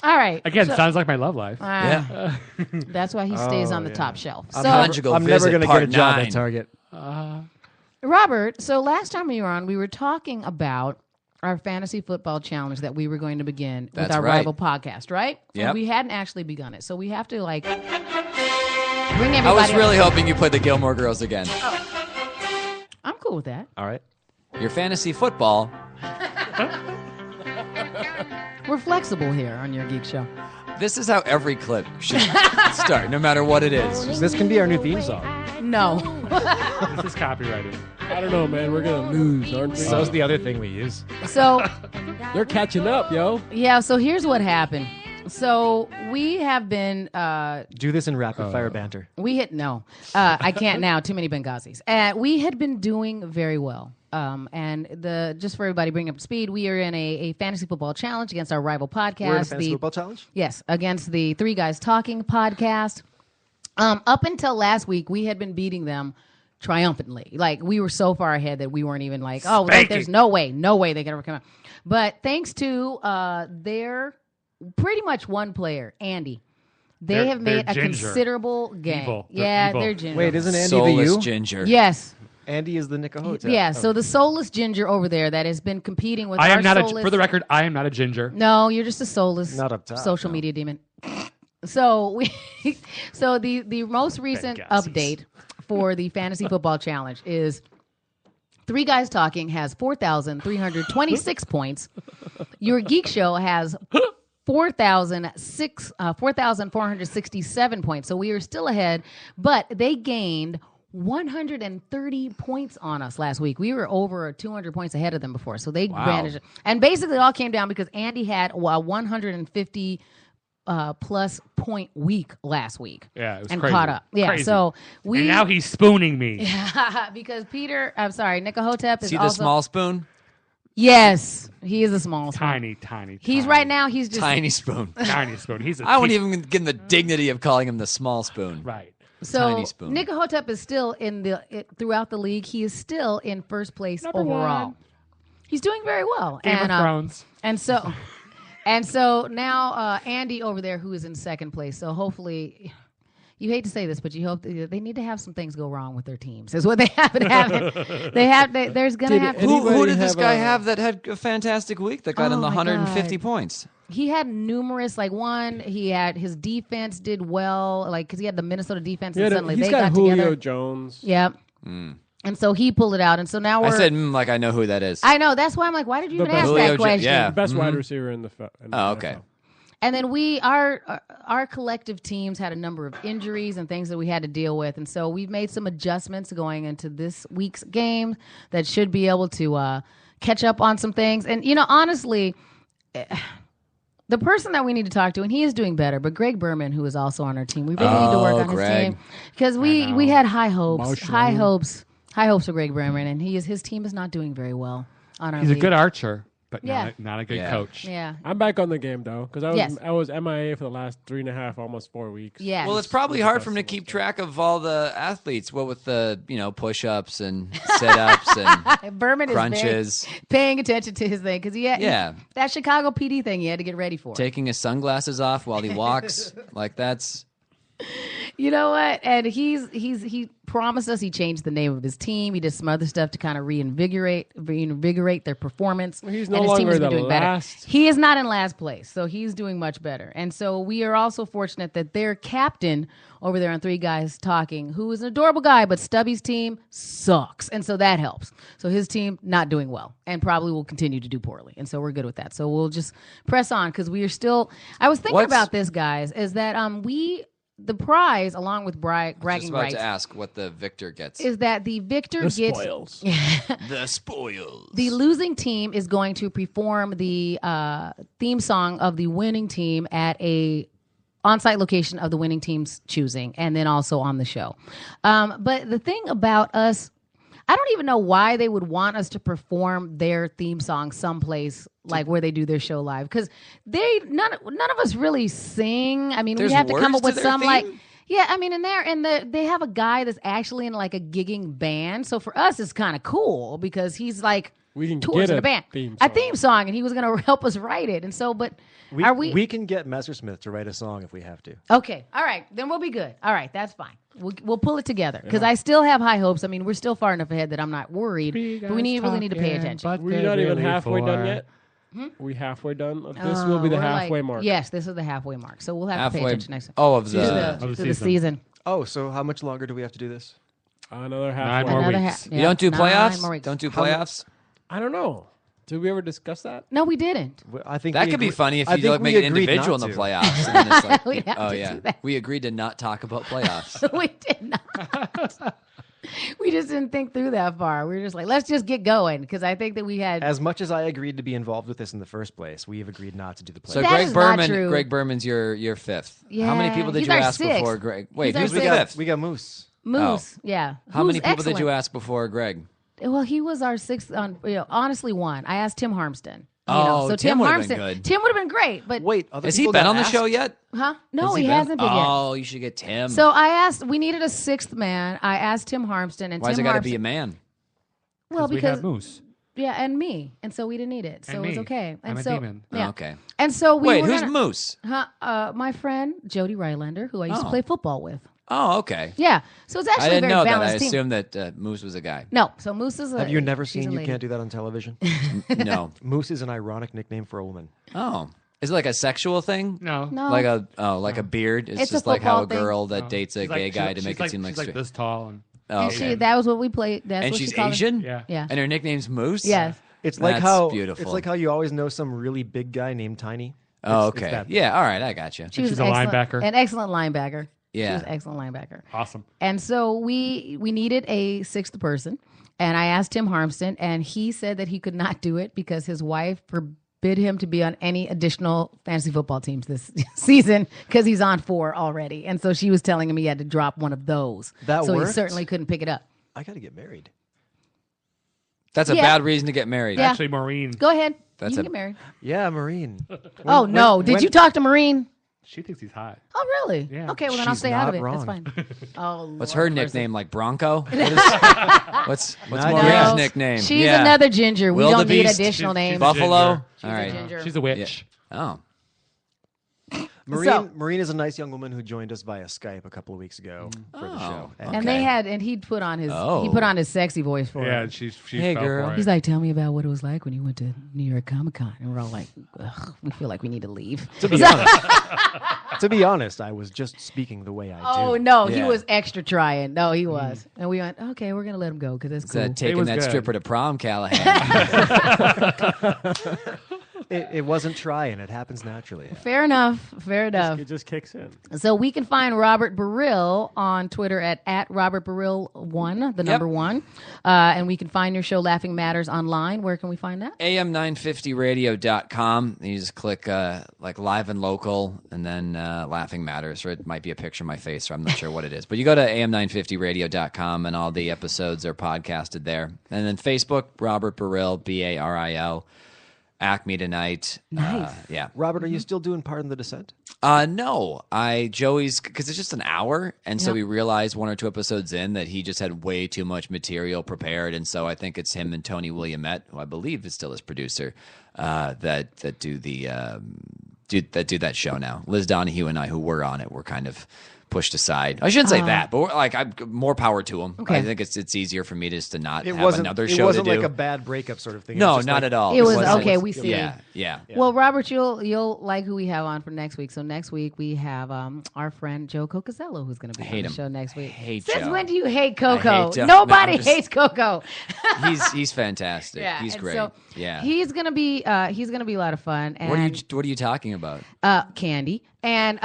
All right. Again, So- sounds like my love life. Yeah. That's why he stays on the top shelf. So, Conjugal I'm never visit going to get part a job 9. at Target. Robert, so last time you were on, we were talking about our fantasy football challenge that we were going to begin with That's our right. rival podcast, right? Yep. And we hadn't actually begun it. So we have to like bring everybody I was up. really hoping you played the Gilmore Girls again. I'm cool with that. All right. Your fantasy football. We're flexible here on your Geek Show. This is how every clip should start, no matter what it is. This can be our new theme song. No. This is copyrighted. I don't know, man. We're gonna lose, aren't we? So's the other thing we use. So They're catching up, yo. yeah, so here's what happened. So we have been. Do this in rapid fire banter. We hit I can't now. Too many Benghazis. We had been doing very well. And just for everybody, bring up to speed, we are in a fantasy football challenge against our rival podcast. We're in a fantasy football challenge? Yes, against the Three Guys Talking podcast. Up until last week, we had been beating them triumphantly. Like, we were so far ahead that we weren't even like, there's no way they could ever come out. But thanks to their pretty much one player, Andy, they have made a considerable gain. Evil. They're ginger. Wait, isn't Andy Soulless the U? ginger. Yes. Andy is the Nicahotep. Yeah, so the soulless ginger over there that has been competing with I our am not soulless... for the record, I am not a ginger. No, you're just a soulless Not up top, social no. media demon. So the most recent update for the fantasy football challenge is Three Guys Talking has 4,326 points. Your Geek Show has 4,467 points. So we are still ahead, but they gained 130 points on us last week. We were over 200 points ahead of them before. So they managed it. And basically it all came down because Andy had a 150 plus point week last week. Yeah, it was and crazy. Caught up. Yeah, Crazy. so And now he's spooning me. because Nicahotep is See also... the small spoon? Yes, he is a small spoon. Tiny. He's right now, he's just... Tiny spoon. Tiny spoon. He's a I wouldn't even give him the dignity of calling him the small spoon. Right. So Tiny spoon. Nicahotep is still throughout the league. He is still in first place Number overall. one. He's doing very well. Game of Thrones. And so now Andy over there, who is in second place. So hopefully, you hate to say this, but you hope they need to have some things go wrong with their teams. Is what they have been having. There's gonna have to. Who did this guy have that had a fantastic week that got him the my 150 God. points? He had numerous, he had his defense did well, because he had the Minnesota defense, and suddenly he's they got got Julio together. Jones. Yep. And so he pulled it out, and so now I we're. said, like I know who that is. I know. That's why I'm like, why did you even ask Julio that question? yeah. The best wide receiver in the Oh, okay. NFL. And then our collective teams had a number of injuries and things that we had to deal with, and so we've made some adjustments going into this week's game that should be able to catch up on some things. And honestly, the person that we need to talk to, and he is doing better, but Greg Berman, who is also on our team, we really need to work on his team because we had high hopes for Greg Berman, and his team is not doing very well on our He's league. a good archer, but Yeah. not a good coach. Yeah. I'm back on the game though, because Yes. I was MIA for the last 3.5, almost 4 weeks. Yeah. Well, it's probably hard for him to keep track of all the athletes. What with the push-ups and sit-ups and Berman crunches, is paying attention to his thing because that Chicago PD thing he had to get ready for. taking his sunglasses off while he walks. Like that's. You know what? And he promised us he changed the name of his team. He did some other stuff to kind of reinvigorate their performance. He's and no his team longer has been the doing better. last. He is not in last place, so he's doing much better. And so we are also fortunate that their captain over there on Three Guys Talking, who is an adorable guy, but Stubby's team sucks, and so that helps. So his team not doing well, and probably will continue to do poorly, and so we're good with that. So we'll just press on because we are still. I was thinking about this, guys, is that the prize, along with bragging Just about rights, to ask what the victor gets. is that the victor The gets spoils. The spoils. the losing team is going to perform the theme song of the winning team at a on-site location of the winning team's choosing, and then also on the show. But the thing about us, I don't even know why they would want us to perform their theme song someplace like where they do their show live, because none of us really sing. I mean, There's we have to come words up to with their some theme? yeah. I mean, they have a guy that's actually in like a gigging band, so for us it's kind of cool because he's like We can tours get in a a band, theme a song. theme song, and he was going to help us write it. And so, but We can get Messersmith to write a song if we have to. okay? All right, then we'll be good. All right, that's fine. We'll pull it together because I still have high hopes. I mean, we're still far enough ahead that I'm not worried, but we really need to pay attention. We're not even halfway done yet. We halfway done. This will be the We're halfway like- mark. Yes, this is the halfway mark. So we'll have to pay Halfway. attention next time. Oh, of To the. the season. Oh, so how much longer do we have to do this? Another 9 halfway. more Another weeks. You don't do 9 playoffs. more weeks. Don't do playoffs. I don't know. Did we ever discuss that? No, we didn't. I think That we could be agree- funny if I you think like we make an agreed individual in not the to. playoffs. And then it's like, We'd have oh to yeah, do that. we agreed to not talk about playoffs. We did not. We just didn't think through that far. We were just like, let's just get going, because I think that we had. As much as I agreed to be involved with this in the first place, we have agreed not to do the play. So That Greg is not Berman, true. Greg Berman's your fifth. Yeah, How many people did he's you our ask sixth. before Greg? Wait, He's our who's the sixth. fifth? We got Moose. Moose, yeah. How many Who's people did you excellent. ask before Greg? Well, he was our sixth. Honestly, one. I asked Tim Harmston. Oh, so Tim would've been Harmston. good. Tim would have been great, but Wait, other Has he people been got on the asked? show yet? huh? No, Has he he been? hasn't been yet. Oh, you should get Tim. So I asked. We needed a sixth man. I asked Tim Harmston, and Why's Tim it got to Harmston. be a man? Well, we because have Moose. yeah, and me, and so we didn't need it, so And it was me. okay. And I'm a so demon. yeah, Oh, okay. and so we Wait, were who's gonna, Moose? my friend Jody Rylander, who I used to Oh. play football with. Oh, okay. Yeah, so it's actually I didn't a very know that. I balanced team. assumed that Moose was a guy. No, so Moose is a. Have you never she's seen a You lady. Can't Do That on television? No. Moose is an ironic nickname for a woman. Oh, is it like a sexual thing? No. No, Like a beard. It's It's a just like how a football thing. girl that dates a She's gay like- guy to she's make like, it seem like she's like straight. this tall and Oh, and okay. that was what we played. That's And what she's she called it. Asian. yeah. Yeah. And her nickname's Moose. Yes. It's like That's how beautiful. It's like how you always know some really big guy named Tiny. Oh, It's okay. that. Yeah. All right. I got you. She was She's a excellent- linebacker. An excellent linebacker. She Yeah. was an excellent linebacker. Awesome. And so we needed a sixth person, and I asked Tim Harmston, and he said that he could not do it because his wife forbid him to be on any additional fantasy football teams this season because he's on 4 already. And so she was telling him he had to drop one of those. That so he worked? certainly couldn't pick it up. I got to get married. That's a Yeah. bad reason to get married. Yeah. Actually, Maureen, Go ahead. That's you can a- get married. Yeah, Marine. Oh, no. Did you talk to Maureen? she thinks he's hot. Oh, really? Yeah. Okay, well, then I'll She's stay out of not it. wrong. That's fine. Oh, What's Lord her mercy. nickname? Like Bronco? What's Not Maureen's yet. nickname? She's Yeah. another ginger. We don't need Wildebeest. additional She's names. a Buffalo. ginger. All right. ginger. She's a witch. Oh. Marine is a nice young woman who joined us via Skype a couple of weeks ago for the Oh, show. okay. And he put on his sexy voice for Yeah, her. and she Hey, fell girl. for it. He's like, tell me about what it was like when you went to New York Comic Con, and we're all like, ugh, we feel like we need to leave. To be honest, I was just speaking the way I do. Oh no, he Yeah. was extra trying. No, he was, and we went, okay, we're gonna let him go because that's Is cool. that taking was that good. stripper to prom, Callahan? It wasn't trying. It happens naturally. Fair enough. Fair enough. It just kicks in. So we can find Robert Burrill on Twitter at Robert Burrill1, the number 1. And we can find your show Laughing Matters online. Where can we find that? am950radio.com. You just click like live and local and then Laughing Matters, or it might be a picture of my face, or I'm not sure what it is. But you go to am950radio.com and all the episodes are podcasted there. And then Facebook, Robert Burrill, Baril. Acme Tonight. Nice. Yeah. Robert, are you still doing Pardon the Descent? No, Joey's, because it's just an hour, and so Yep. we realized 1 or 2 episodes in that he just had way too much material prepared, and so I think it's him and Tony Williamette, who I believe is still his producer, that do do that show now. Liz Donahue and I, who were on it, were kind of pushed aside. I shouldn't say that, but more power to him. Okay. I think it's easier for me just to not It have wasn't. another It show wasn't to do. like a bad breakup sort of thing. It No, was just not like- at all. It was wasn't- okay. We see. Yeah, yeah. Well, Robert, you'll like who we have on for next week. So next week we have our friend Joe Cocozello, who's going to be Hate on the him. show next week. Hate Since Joe. when do you hate Coco? Joe. Nobody No, I'm just- hates Coco. He's fantastic. He's and great. So yeah. he's gonna be a lot of fun. And What are you talking about? Candy and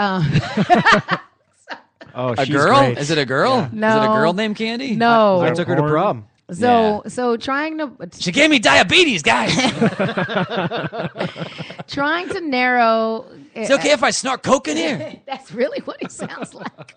Oh, A she's girl? great. Is it a girl? No. Is it a girl named Candy? no. I took her to prom. So trying to She gave me diabetes, guys. trying to narrow. It's okay if I snort coke in here. That's really what he sounds like.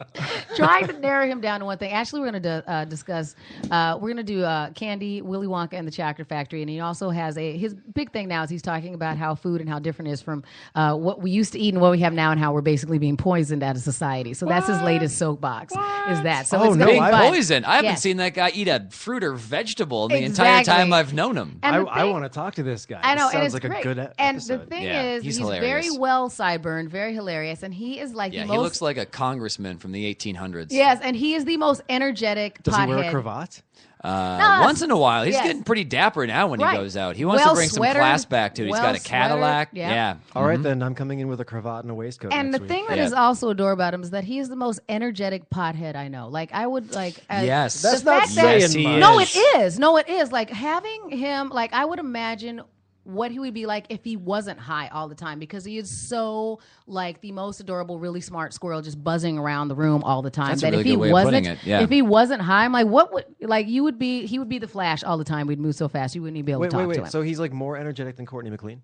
Trying to narrow him down to one thing. Actually, we're going to discuss. We're going to do Candy, Willy Wonka, and the Chocolate Factory. And he also has his big thing now is he's talking about how food and how different it is from what we used to eat and what we have now, and how we're basically being poisoned out of society. So that's his latest soapbox. Is that? So Oh, it's no, gonna be Being fun. poisoned. I haven't Yes. seen that guy eat a fruit or vegetable in the entire Exactly. time I've known him. And the I thing- want to talk to this guy. I know, This and sounds it's like great. a good and episode. the thing Yeah, is, he's he's hilarious. very well sideburn, very hilarious, and he is like Yeah, the he most. looks like a congressman from the 1800s. Yes, and he is the most energetic Does pothead. he wear a cravat? Once in a while. He's Yes. getting pretty dapper now when Right. he goes out. He wants Well to bring some sweatered, class back to it. He's well got a Cadillac. sweatered, yeah. All right, then I'm coming in with a cravat and a waistcoat. And the next thing week. that Yeah. is also adorable about him is that he is the most energetic pothead I know. Like I would like. Yes. the That's not fact that- saying much. No, it is. No, it is. Like having him. Like I would imagine what he would be like if he wasn't high all the time, because he is so like the most adorable, really smart squirrel, just buzzing around the room all the time. That's that a really if he good way of wasn't, putting it. Yeah. if he wasn't high, I'm like, what would like you would be? He would be the Flash all the time. We'd move so fast, you wouldn't even be able to talk to him. So he's like more energetic than Courtney McLean?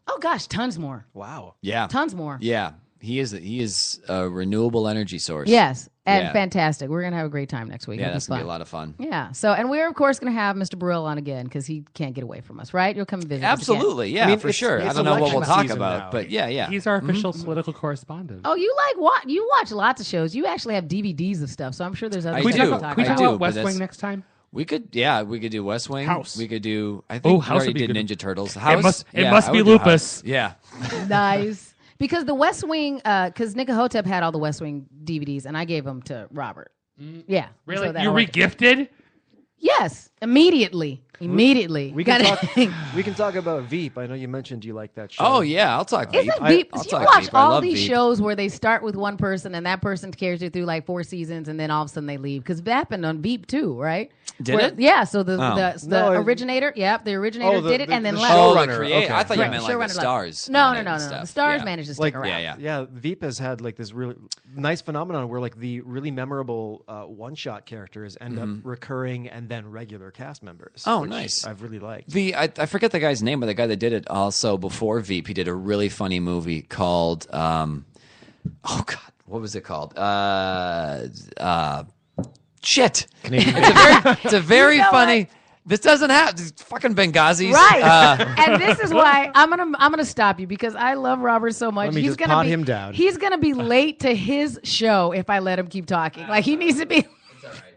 Oh gosh, tons more. Wow. Yeah. Tons more. Yeah. He is a renewable energy source. Yes, and Yeah. fantastic. We're gonna have a great time next week. Yeah, It'll that's going to fun. be a lot of fun. Yeah. So, and we're of course going to have Mr. Burrell on again because he can't get away from us, right? You'll come and visit. but you can't. Absolutely. Yeah, I mean, for it's- sure. I it's don't know what we'll election talk season about, now. but yeah. He's our official political correspondent. Oh, you you watch lots of shows. You actually have DVDs of stuff, so I'm sure there's other I stuff do. to Can talk we I talk about. do, about but West that's- Wing next time? we could do West Wing. House. We could do, I think we House already would be did good. Ninja Turtles. House? must I be would do lupus. House. Yeah. Nice. Because the West Wing, because Nika Hotep had all the West Wing DVDs, and I gave them to Robert. Yeah. Really? So that You worked. regifted? Yes, immediately. Immediately. We can Gotta- talk about Veep. I know you mentioned you like that show. Oh, yeah. I'll talk Veep. Isn't Veep? I'll You talk watch Veep. I all love these Veep. shows where they start with one person and that person carries you through like 4 seasons and then all of a sudden they leave, because that happened on Veep too, right? Did it? Yeah. So the Oh. No, originator, the originator the- did it the- and then the left. Oh, the Showrunner, creator. okay. I thought you Right, meant like showrunner the left. stars. No. on it and The stuff. stars Yeah. managed to stick Like around. yeah, Veep has had like this really nice phenomenon where like the really memorable one-shot characters end up recurring and then regular cast members. Oh, which nice. I've really liked. I forget the guy's name, but the guy that did it also before Veep, he did a really funny movie called oh God, what was it called? Shit. It's a very You know funny. what? This doesn't have it's fucking Benghazis. Right, and this is why I'm gonna stop you, because I love Robert so much. Let me He's just gonna pot be him down. He's gonna be late to his show if I let him keep talking. Like he needs to be.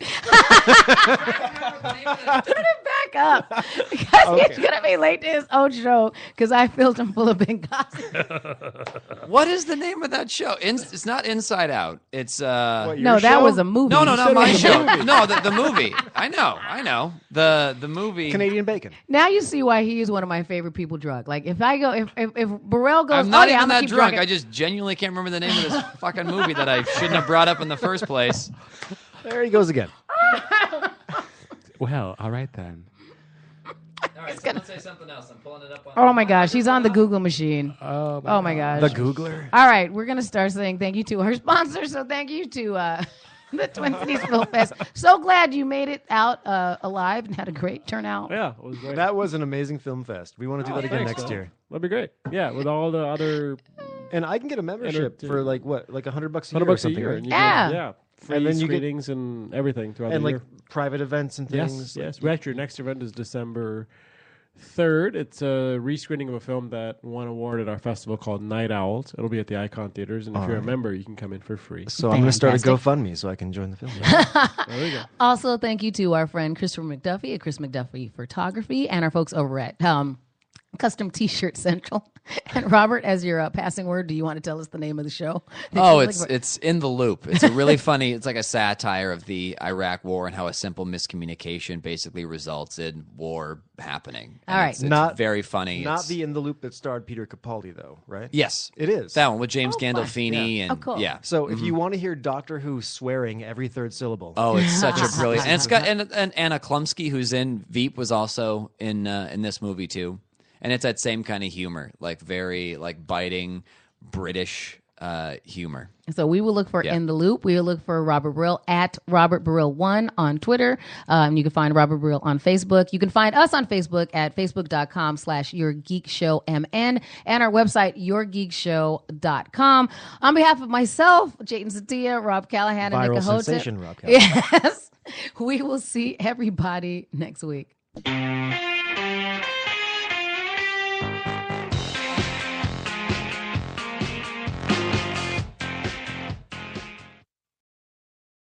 Put it back up, because he's gonna be late to his own show because I filled him full of Benghazi. What is the name of that show? It's not Inside Out. It's What, your No, that show? was a movie. no, You not said my it was a show. movie. No, the movie. I know. The movie. Canadian Bacon. Now you see why he is one of my favorite people drunk. Like if I go, if Burrell goes, I'm not oh, yeah, even I'm gonna that keep drunk. drugging. I just genuinely can't remember the name of this fucking movie that I shouldn't have brought up in the first place. There he goes again. Well, all right then. All right, someone say something else. I'm pulling it up on. Oh my gosh, he's on the Google machine. Oh, Oh my gosh. The Googler. All right, we're gonna start saying thank you to our sponsors. So thank you to the Twin Cities Film Fest. So glad you made it out alive and had a great turnout. Yeah, it was great. That was an amazing film fest. We want to do that again thanks, next man. year. That'd be great. Yeah, with all the other And I can get a membership for like what, like $100 a year $100 or a something, year. right? And you Yeah. get, yeah. Free And then you get- screenings and everything throughout And the like year. private events and Yes, things. yes. Well, actually, your next event is December 3rd. It's a rescreening of a film that won an award at our festival called Night Owls. It'll be at the Icon Theaters, and if you're a member, you can come in for free. So I'm going to start a Fantastic. GoFundMe so I can join the film. There you go. Also, thank you to our friend Christopher McDuffie at Chris McDuffie Photography and our folks over at Custom T-Shirt Central. And Robert, as your passing word, do you want to tell us the name of the show? Oh, it's In the Loop. It's a really funny. It's like a satire of the Iraq War and how a simple miscommunication basically results in war happening. And All right. it's very funny. Not It's- the In the Loop that starred Peter Capaldi, though, right? Yes, It is. that one with James fun. Gandolfini and Oh, cool. yeah. So if you want to hear Doctor Who swearing every third syllable, Oh, it's such a brilliant. And it's got and Anna Klumsky, who's in Veep, was also in this movie too. And it's that same kind of humor, like very like biting British humor. So we will look for Yeah. In the Loop. We will look for Robert Burrell at Robert Burrell1 on Twitter. You can find Robert Burrell on Facebook. You can find us on Facebook at facebook.com/YourGeekShowMN and our website, YourGeekShow.com. On behalf of myself, Jayden Satia, Rob Callahan, and viral Nika Hotep. sensation, Rob Callahan. Yes. We will see everybody next week.